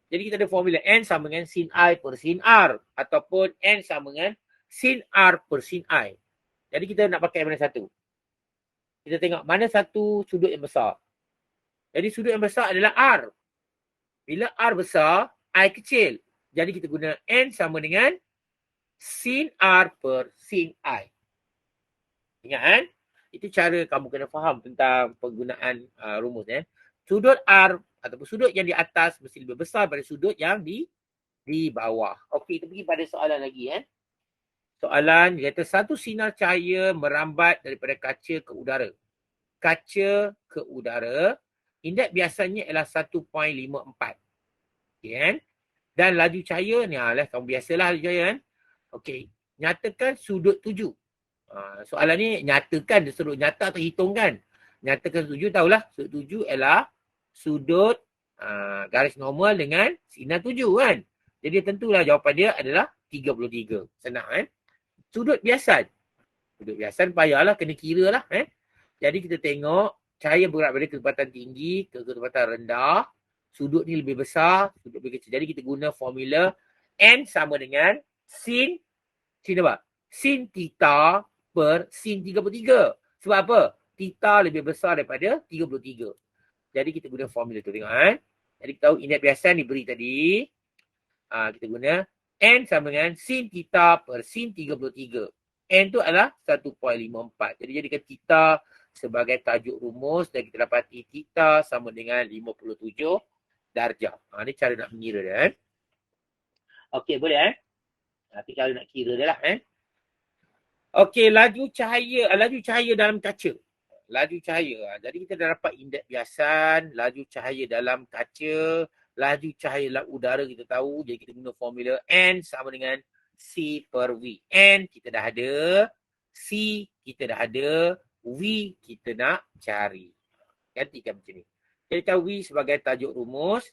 Jadi kita ada formula N sama dengan sin I per sin R. Ataupun N sama dengan sin R per sin I. Jadi kita nak pakai mana satu? Kita tengok mana satu sudut yang besar. Jadi sudut yang besar adalah R. Bila R besar, I kecil. Jadi kita guna N sama dengan sin R per sin I. Ingat kan? Itu cara kamu kena faham tentang penggunaan rumus. Sudut R ataupun sudut yang di atas mesti lebih besar daripada sudut yang di bawah. Okey, kita pergi pada soalan lagi. Soalan iaitu satu sinar cahaya merambat daripada kaca ke udara. Kaca ke udara, indeks biasanya ialah 1.54. Okey kan? Dan laju cahaya ni lah kamu biasalah laju cahaya kan. Okey, nyatakan sudut 7. Soalan ni nyatakan, dia suruh nyata atau hitungkan. Nyatakan sudut 7, tahulah sudut 7 ialah sudut garis normal dengan sinar 7 kan. Jadi tentulah jawapan dia adalah 33. Senang kan. Sudut biasan. Sudut biasan payahlah kena kira lah. Jadi kita tengok cahaya bergerak dari kecepatan tinggi ke kecepatan rendah. Sudut ni lebih besar, sudut lebih kecil. Jadi kita guna formula N sama dengan sin apa? Sin theta per sin 33. Sebab apa? Theta lebih besar daripada 33. Jadi kita guna formula tu tengok. Jadi kita tahu indeks biasan diberi tadi. Kita guna N sama dengan sin theta per sin 33. N tu adalah 1.54. Jadi jadikan theta sebagai tajuk rumus dan kita dapati theta sama dengan 57 darjah. Ni cara nak mengira dia. Okey, boleh Tapi cara nak kira dia lah. Okey, laju cahaya dalam kaca. Laju cahaya. Jadi kita dah dapat indeks biasan, laju cahaya dalam kaca, laju cahaya dalam udara kita tahu. Jadi kita guna formula N sama dengan C per V. N kita dah ada, C kita dah ada, V kita nak cari. Gantikan macam ni. Jadi tahu V sebagai tajuk rumus.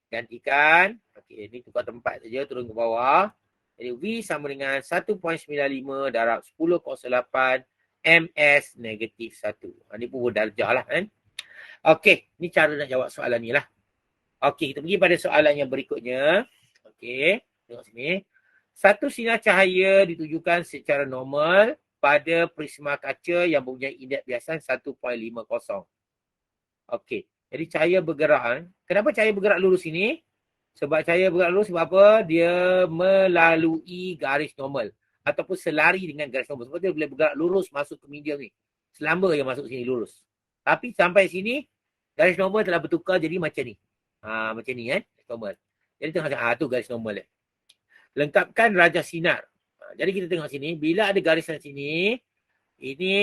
Gantikan. Okey, ni tukar tempat saja, turun ke bawah. Jadi V sama dengan 1.95 darab 10/8 ms negatif 1. Ini pun darjah lah kan. Okey, ni cara nak jawab soalan ni lah. Okey, kita pergi pada soalan yang berikutnya. Okey, tengok sini. Satu sinar cahaya ditujukan secara normal pada prisma kaca yang mempunyai indeks biasan 1.50. Okey, jadi cahaya bergerak. Kenapa cahaya bergerak lurus ini? Sebab cahaya bergerak lurus sebab apa? Dia melalui garis normal. Ataupun selari dengan garis normal. Sebab dia boleh bergerak lurus masuk ke medium ni. Selamba yang masuk sini lurus. Tapi sampai sini, garis normal telah bertukar jadi macam ni. Macam ni kan? Normal. Jadi tengok tu garis normal dia. Lengkapkan rajah sinar. Jadi kita tengok sini. Bila ada garisan sini, ini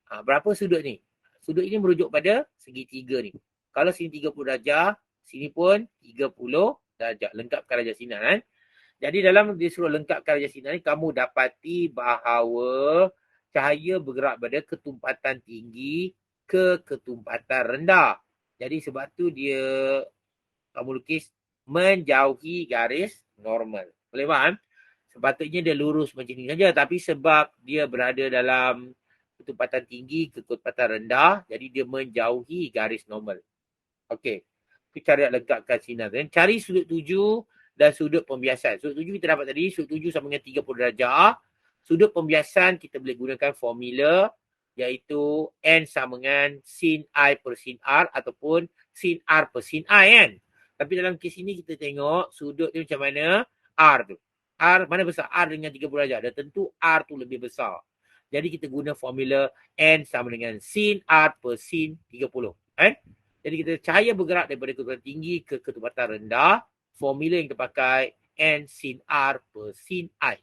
berapa sudut ni? Sudut ini merujuk pada segitiga ni. Kalau sini 30 darjah, sini pun 30 darjah. Lengkapkan rajah sinar kan. Jadi dalam disuruh lengkapkan rajah sinar ni, kamu dapati bahawa cahaya bergerak pada ketumpatan tinggi ke ketumpatan rendah. Jadi sebab tu dia kamu lukis menjauhi garis normal. Boleh faham? Sepatutnya dia lurus macam ni saja. Tapi sebab dia berada dalam ketumpatan tinggi ke ketumpatan rendah, jadi dia menjauhi garis normal. Okey. Itu cara nak lengkapkan sinar. Dan cari sudut 7 dan sudut pembiasan. Sudut 7 kita dapat tadi. Sudut 7 sama dengan 30 darjah. Sudut pembiasan kita boleh gunakan formula iaitu N sama dengan sin I per sin R ataupun sin R per sin I kan. Tapi dalam kes ini kita tengok sudut dia macam mana R tu. R mana besar? R dengan 30 darjah. Dan tentu R tu lebih besar. Jadi kita guna formula N sama dengan sin R per sin 30. Kan? Jadi kita cahaya bergerak daripada ketubatan tinggi ke ketubatan rendah. Formula yang kita pakai N sin R per sin I.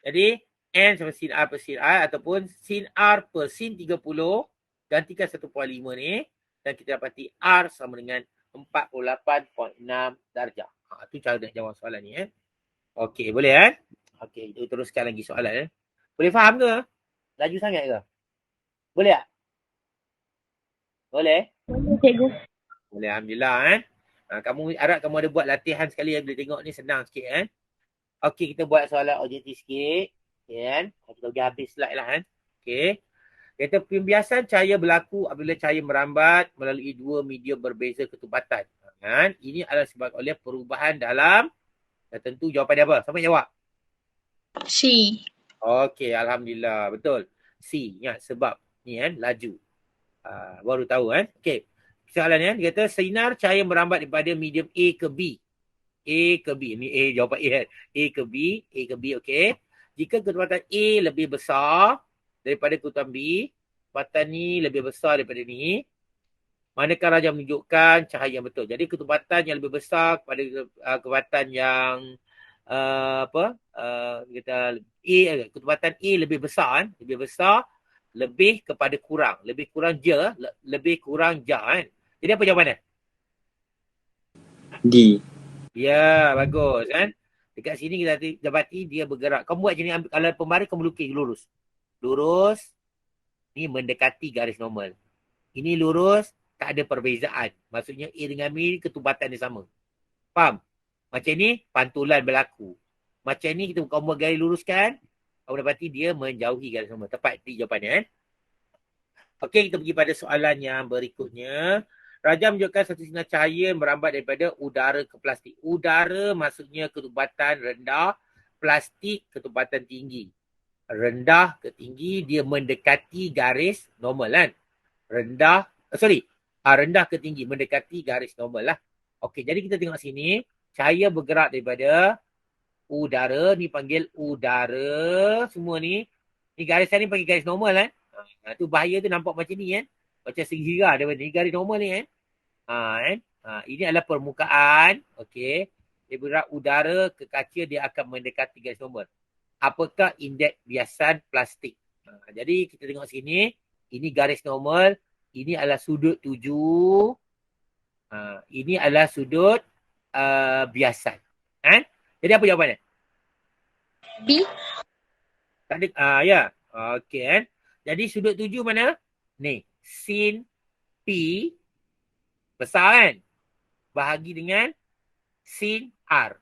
Jadi N sama sin R per sin I ataupun sin R per sin 30 gantikan 1.5 ni dan kita dapati R sama dengan 48.6 darjah. Itu cara nak jawab soalan ni. Okey, boleh kan? Okey, kita teruskan lagi soalan. Boleh faham ke? Laju sangat ke? Boleh tak? Boleh? Boleh, cikgu. Boleh, Alhamdulillah kamu harap kamu ada buat latihan sekali boleh tengok ni senang sikit Okey, kita buat soalan objektif sikit. Okay, kan? Kita pergi habis slide lah Okey. Kata pembiasan cahaya berlaku apabila cahaya merambat melalui dua medium berbeza ketubatan. Kan? Ini adalah sebab oleh perubahan dalam tentu jawapan dia apa? Siapa jawab? C. Okey, Alhamdulillah. Betul. C. Ingat sebab ni laju. Baru tahu Okey. Soalan dia kata sinar cahaya merambat daripada medium A ke B. A ke B. Ni A jawapan A A ke B. A ke B, okey. Jika ketubatan A lebih besar daripada ketubatan B, ketubatan ni lebih besar daripada ni, manakah raja menunjukkan cahaya yang betul. Jadi ketubatan yang lebih besar kepada ketubatan yang kita ketubatan A lebih besar lebih kepada kurang. Lebih kurang je, lebih kurang ja Jadi apa jawapannya? D. Ya, bagus Dekat sini kita dapati dia bergerak. Kamu buat jenis ambil, kalau pembaris kamu lukis lurus. Lurus. Ni mendekati garis normal. Ini lurus, tak ada perbezaan. Maksudnya A dengan B ketubatan dia sama. Faham? Macam ni pantulan berlaku. Macam ni kita kamu buat garis luruskan, kamu dapati dia menjauhi garis normal. Tepat di jawapannya Okey, kita pergi pada soalan yang berikutnya. Raja menunjukkan satu sinar cahaya merambat daripada udara ke plastik. Udara maksudnya ketubatan rendah, plastik ketubatan tinggi. Rendah ke tinggi, dia mendekati garis normal Rendah ke tinggi, mendekati garis normal Okey, jadi kita tengok sini. Cahaya bergerak daripada udara, ni panggil udara. Semua ni garisan ni panggil garis normal tu bahaya tu nampak macam ni macam segera dia ni garis normal ni ini adalah permukaan. Okey, dia bergerak udara ke kaca, dia akan mendekati garis normal. Apakah indeks biasan plastik? Jadi kita tengok sini, ini garis normal, ini adalah sudut 7, ini adalah sudut biasan jadi apa jawapannya? B. Tak ada ya. Okey Jadi sudut 7 mana? Ni, sin P besar bahagi dengan sin R.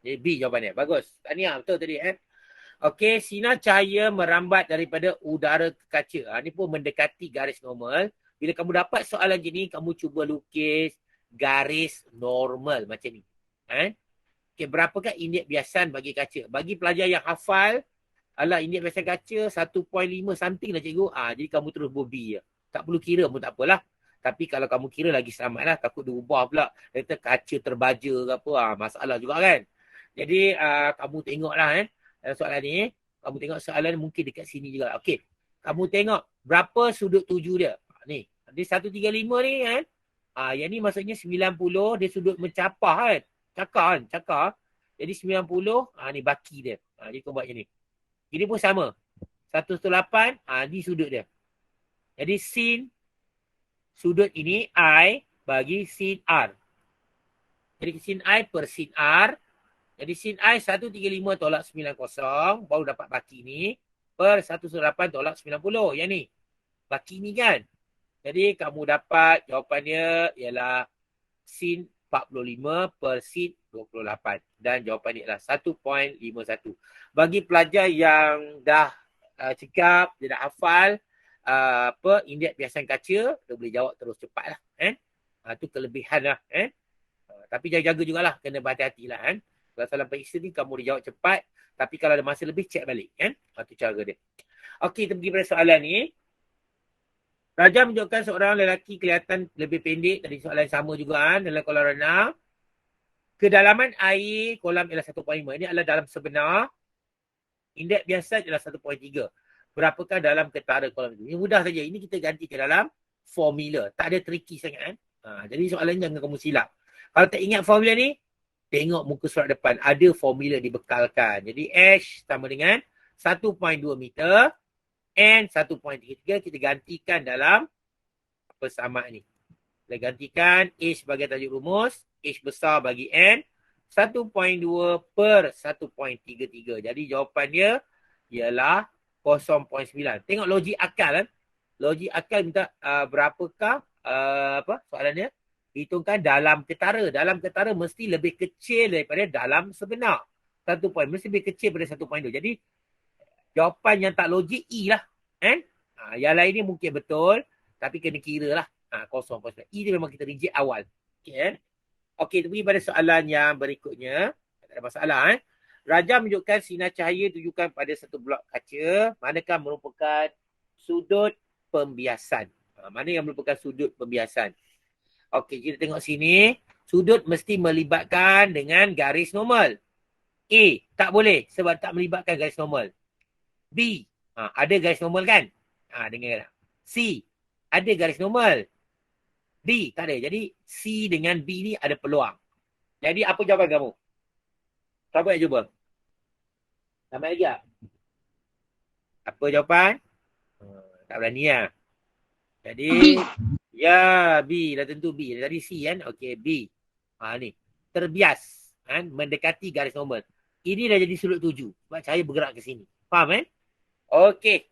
Jadi B jawapannya. Bagus. Tahniah, betul tadi Okey, sinar cahaya merambat daripada udara ke kaca. Ni pun mendekati garis normal. Bila kamu dapat soalan gini, kamu cuba lukis garis normal macam ni. Okey, berapakah indeks biasan bagi kaca? Bagi pelajar yang hafal, indeks biasan kaca 1.5 something lah cikgu. Jadi kamu terus buat B je. Tak perlu kira pun tak apalah. Tapi kalau kamu kira lagi selamat lah. Takut dia ubah pula. Kata kaca terbaja ke apa. Masalah juga kan. Jadi kamu tengoklah soalan ni. Kamu tengok soalan mungkin dekat sini juga. Okey. Kamu tengok berapa sudut 7 dia. Ni. Dia 135 ni yang ni maksudnya 90. Dia sudut mencapah Cakar. Jadi 90. Ni baki dia. Jadi kau buat macam ni. Ini pun sama. 108. Ni sudut dia. Jadi sin sudut ini I bagi sin R. Jadi sin I per sin R. Jadi sin I 135 tolak 90. Baru dapat baki ni. Per 108 tolak 90. Yang ni. Baki ni kan. Jadi kamu dapat jawapannya ialah sin 45 per sin 28. Dan jawapan ni adalah 1.51. Bagi pelajar yang dah cekap, dia dah hafal indeks biasan kaca, dia boleh jawab terus cepat lah. Itu kelebihan lah. Tapi jaga-jaga jugalah, kena berhati-hati lah. Kalau salah periksa ni, kamu boleh jawab cepat. Tapi kalau ada masa lebih, cek balik. Itu cara dia. Okey, kita pergi pada soalan ni. Raja menunjukkan seorang lelaki kelihatan lebih pendek dari soalan yang sama juga dalam kolam renang. Kedalaman air kolam ialah 1.5. Ini adalah dalam sebenar. Indeks biasa ialah 1.3. Berapakah dalam ketara kolam itu? Ini mudah saja. Ini kita ganti ke dalam formula. Tak ada tricky sangat kan. Jadi soalan jangan kamu silap. Kalau tak ingat formula ni, tengok muka surat depan. Ada formula dibekalkan. Jadi H sama dengan 1.2 meter. N 1.33. Kita gantikan dalam persamaan ni. Kita gantikan H sebagai tajuk rumus. H besar bagi N. 1.2 per 1.33. Jadi jawapan dia ialah 0.9. Tengok logik akal kan. Logik akal minta berapakah soalan dia? Hitungkan dalam ketara. Dalam ketara mesti lebih kecil daripada dalam sebenar. 1 point. Mesti lebih kecil daripada 1.2. Jadi jawapan yang tak logik E lah. Yang lain ni mungkin betul. Tapi kena kira lah. 0.9. E ni memang kita reject awal. Okay, Okey, kita pergi pada soalan yang berikutnya. Tak ada masalah. Rajam menunjukkan sinar cahaya tujukan pada satu blok kaca. Manakah merupakan sudut pembiasan? Mana yang merupakan sudut pembiasan? Okey, kita tengok sini. Sudut mesti melibatkan dengan garis normal. A, tak boleh sebab tak melibatkan garis normal. B, ada garis normal kan? Dengar. C, ada garis normal. D, tak ada. Jadi C dengan B ni ada peluang. Jadi apa jawapan kamu? Siapa yang cuba? Sampai lagi tak? Apa jawapan? Tak berani lah. Jadi B. Ya, B. Dah tentu B. Tadi C kan? Okey, B. Ni. Terbias. Mendekati garis normal. Ini dah jadi sudut tuju. Sebab cahaya bergerak ke sini. Faham kan? Okey.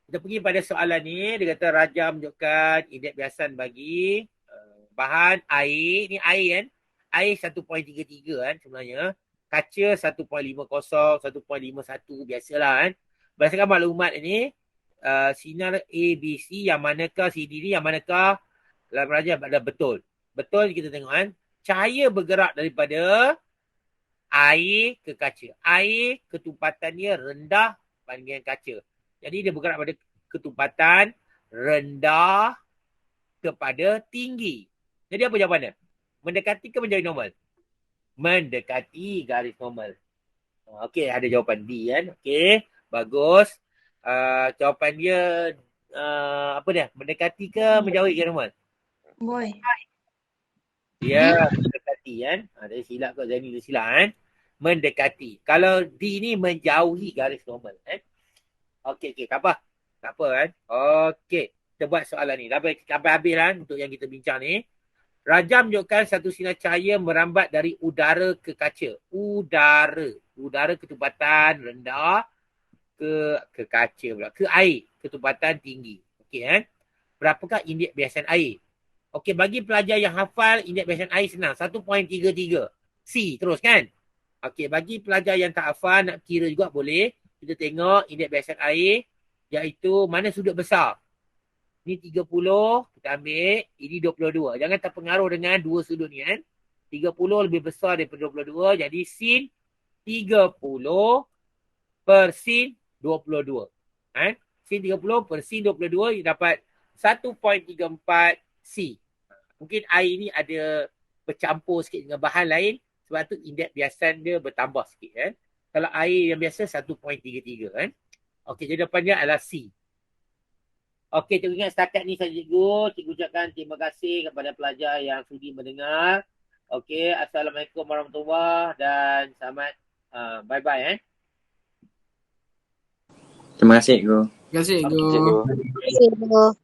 Kita pergi pada soalan ni. Dia kata rajam menunjukkan indeks biasan bagi bahan air. Ni air kan? Air 1.33 kan sebenarnya. Kaca 1.50, 1.51 biasalah kan. Berdasarkan maklumat ini, sinar A, B, C yang manakah CD ni, yang manakah dalam rajam adalah betul. Betul kita tengok kan. Cahaya bergerak daripada air ke kaca. Air ketumpatannya rendah banding kaca. Jadi dia bergerak pada ketumpatan rendah kepada tinggi. Jadi apa jawapannya? Mendekati ke menjadi normal? Mendekati garis normal. Okey, ada jawapan D kan. Okey, bagus. Jawapan dia apa dia? Mendekati ke menjauhi garis normal? Boy. Ya, mendekati kan. Ada silap kot Zaini dia silap kan. Mendekati. Kalau D ni menjauhi garis normal kan. Okey, tak apa. Tak apa kan. Okey, kita buat soalan ni. Sampai habis kan untuk yang kita bincang ni. Rajam menunjukkan satu sinar cahaya merambat dari udara ke kaca. Udara ketumpatan rendah ke kaca pula. Ke air ketumpatan tinggi. Okey kan. Berapakah indeks biasan air? Okey, bagi pelajar yang hafal indeks biasan air senang. 1.33. C terus kan. Okey, bagi pelajar yang tak hafal nak kira juga boleh. Kita tengok indeks biasan air iaitu mana sudut besar. Ni 30, kita ambil. Ini 22. Jangan terpengaruh dengan dua sudut ni kan. 30 lebih besar daripada 22. Jadi sin 30 per sin 22. Sin 30 per sin 22 dapat 1.34 C. Mungkin air ni ada bercampur sikit dengan bahan lain. Sebab tu indeks biasan dia bertambah sikit kan. Kalau air yang biasa 1.33 kan. Okey, jadi jawapannya adalah C. Okey, cikgu ingat setakat ni saja cikgu. Cikgu ucapkan terima kasih kepada pelajar yang sudi mendengar. Okey, Assalamualaikum warahmatullahi dan selamat bye-bye. Terima kasih, Cikgu. Terima kasih, Okey, Cikgu. cikgu. Terima kasih.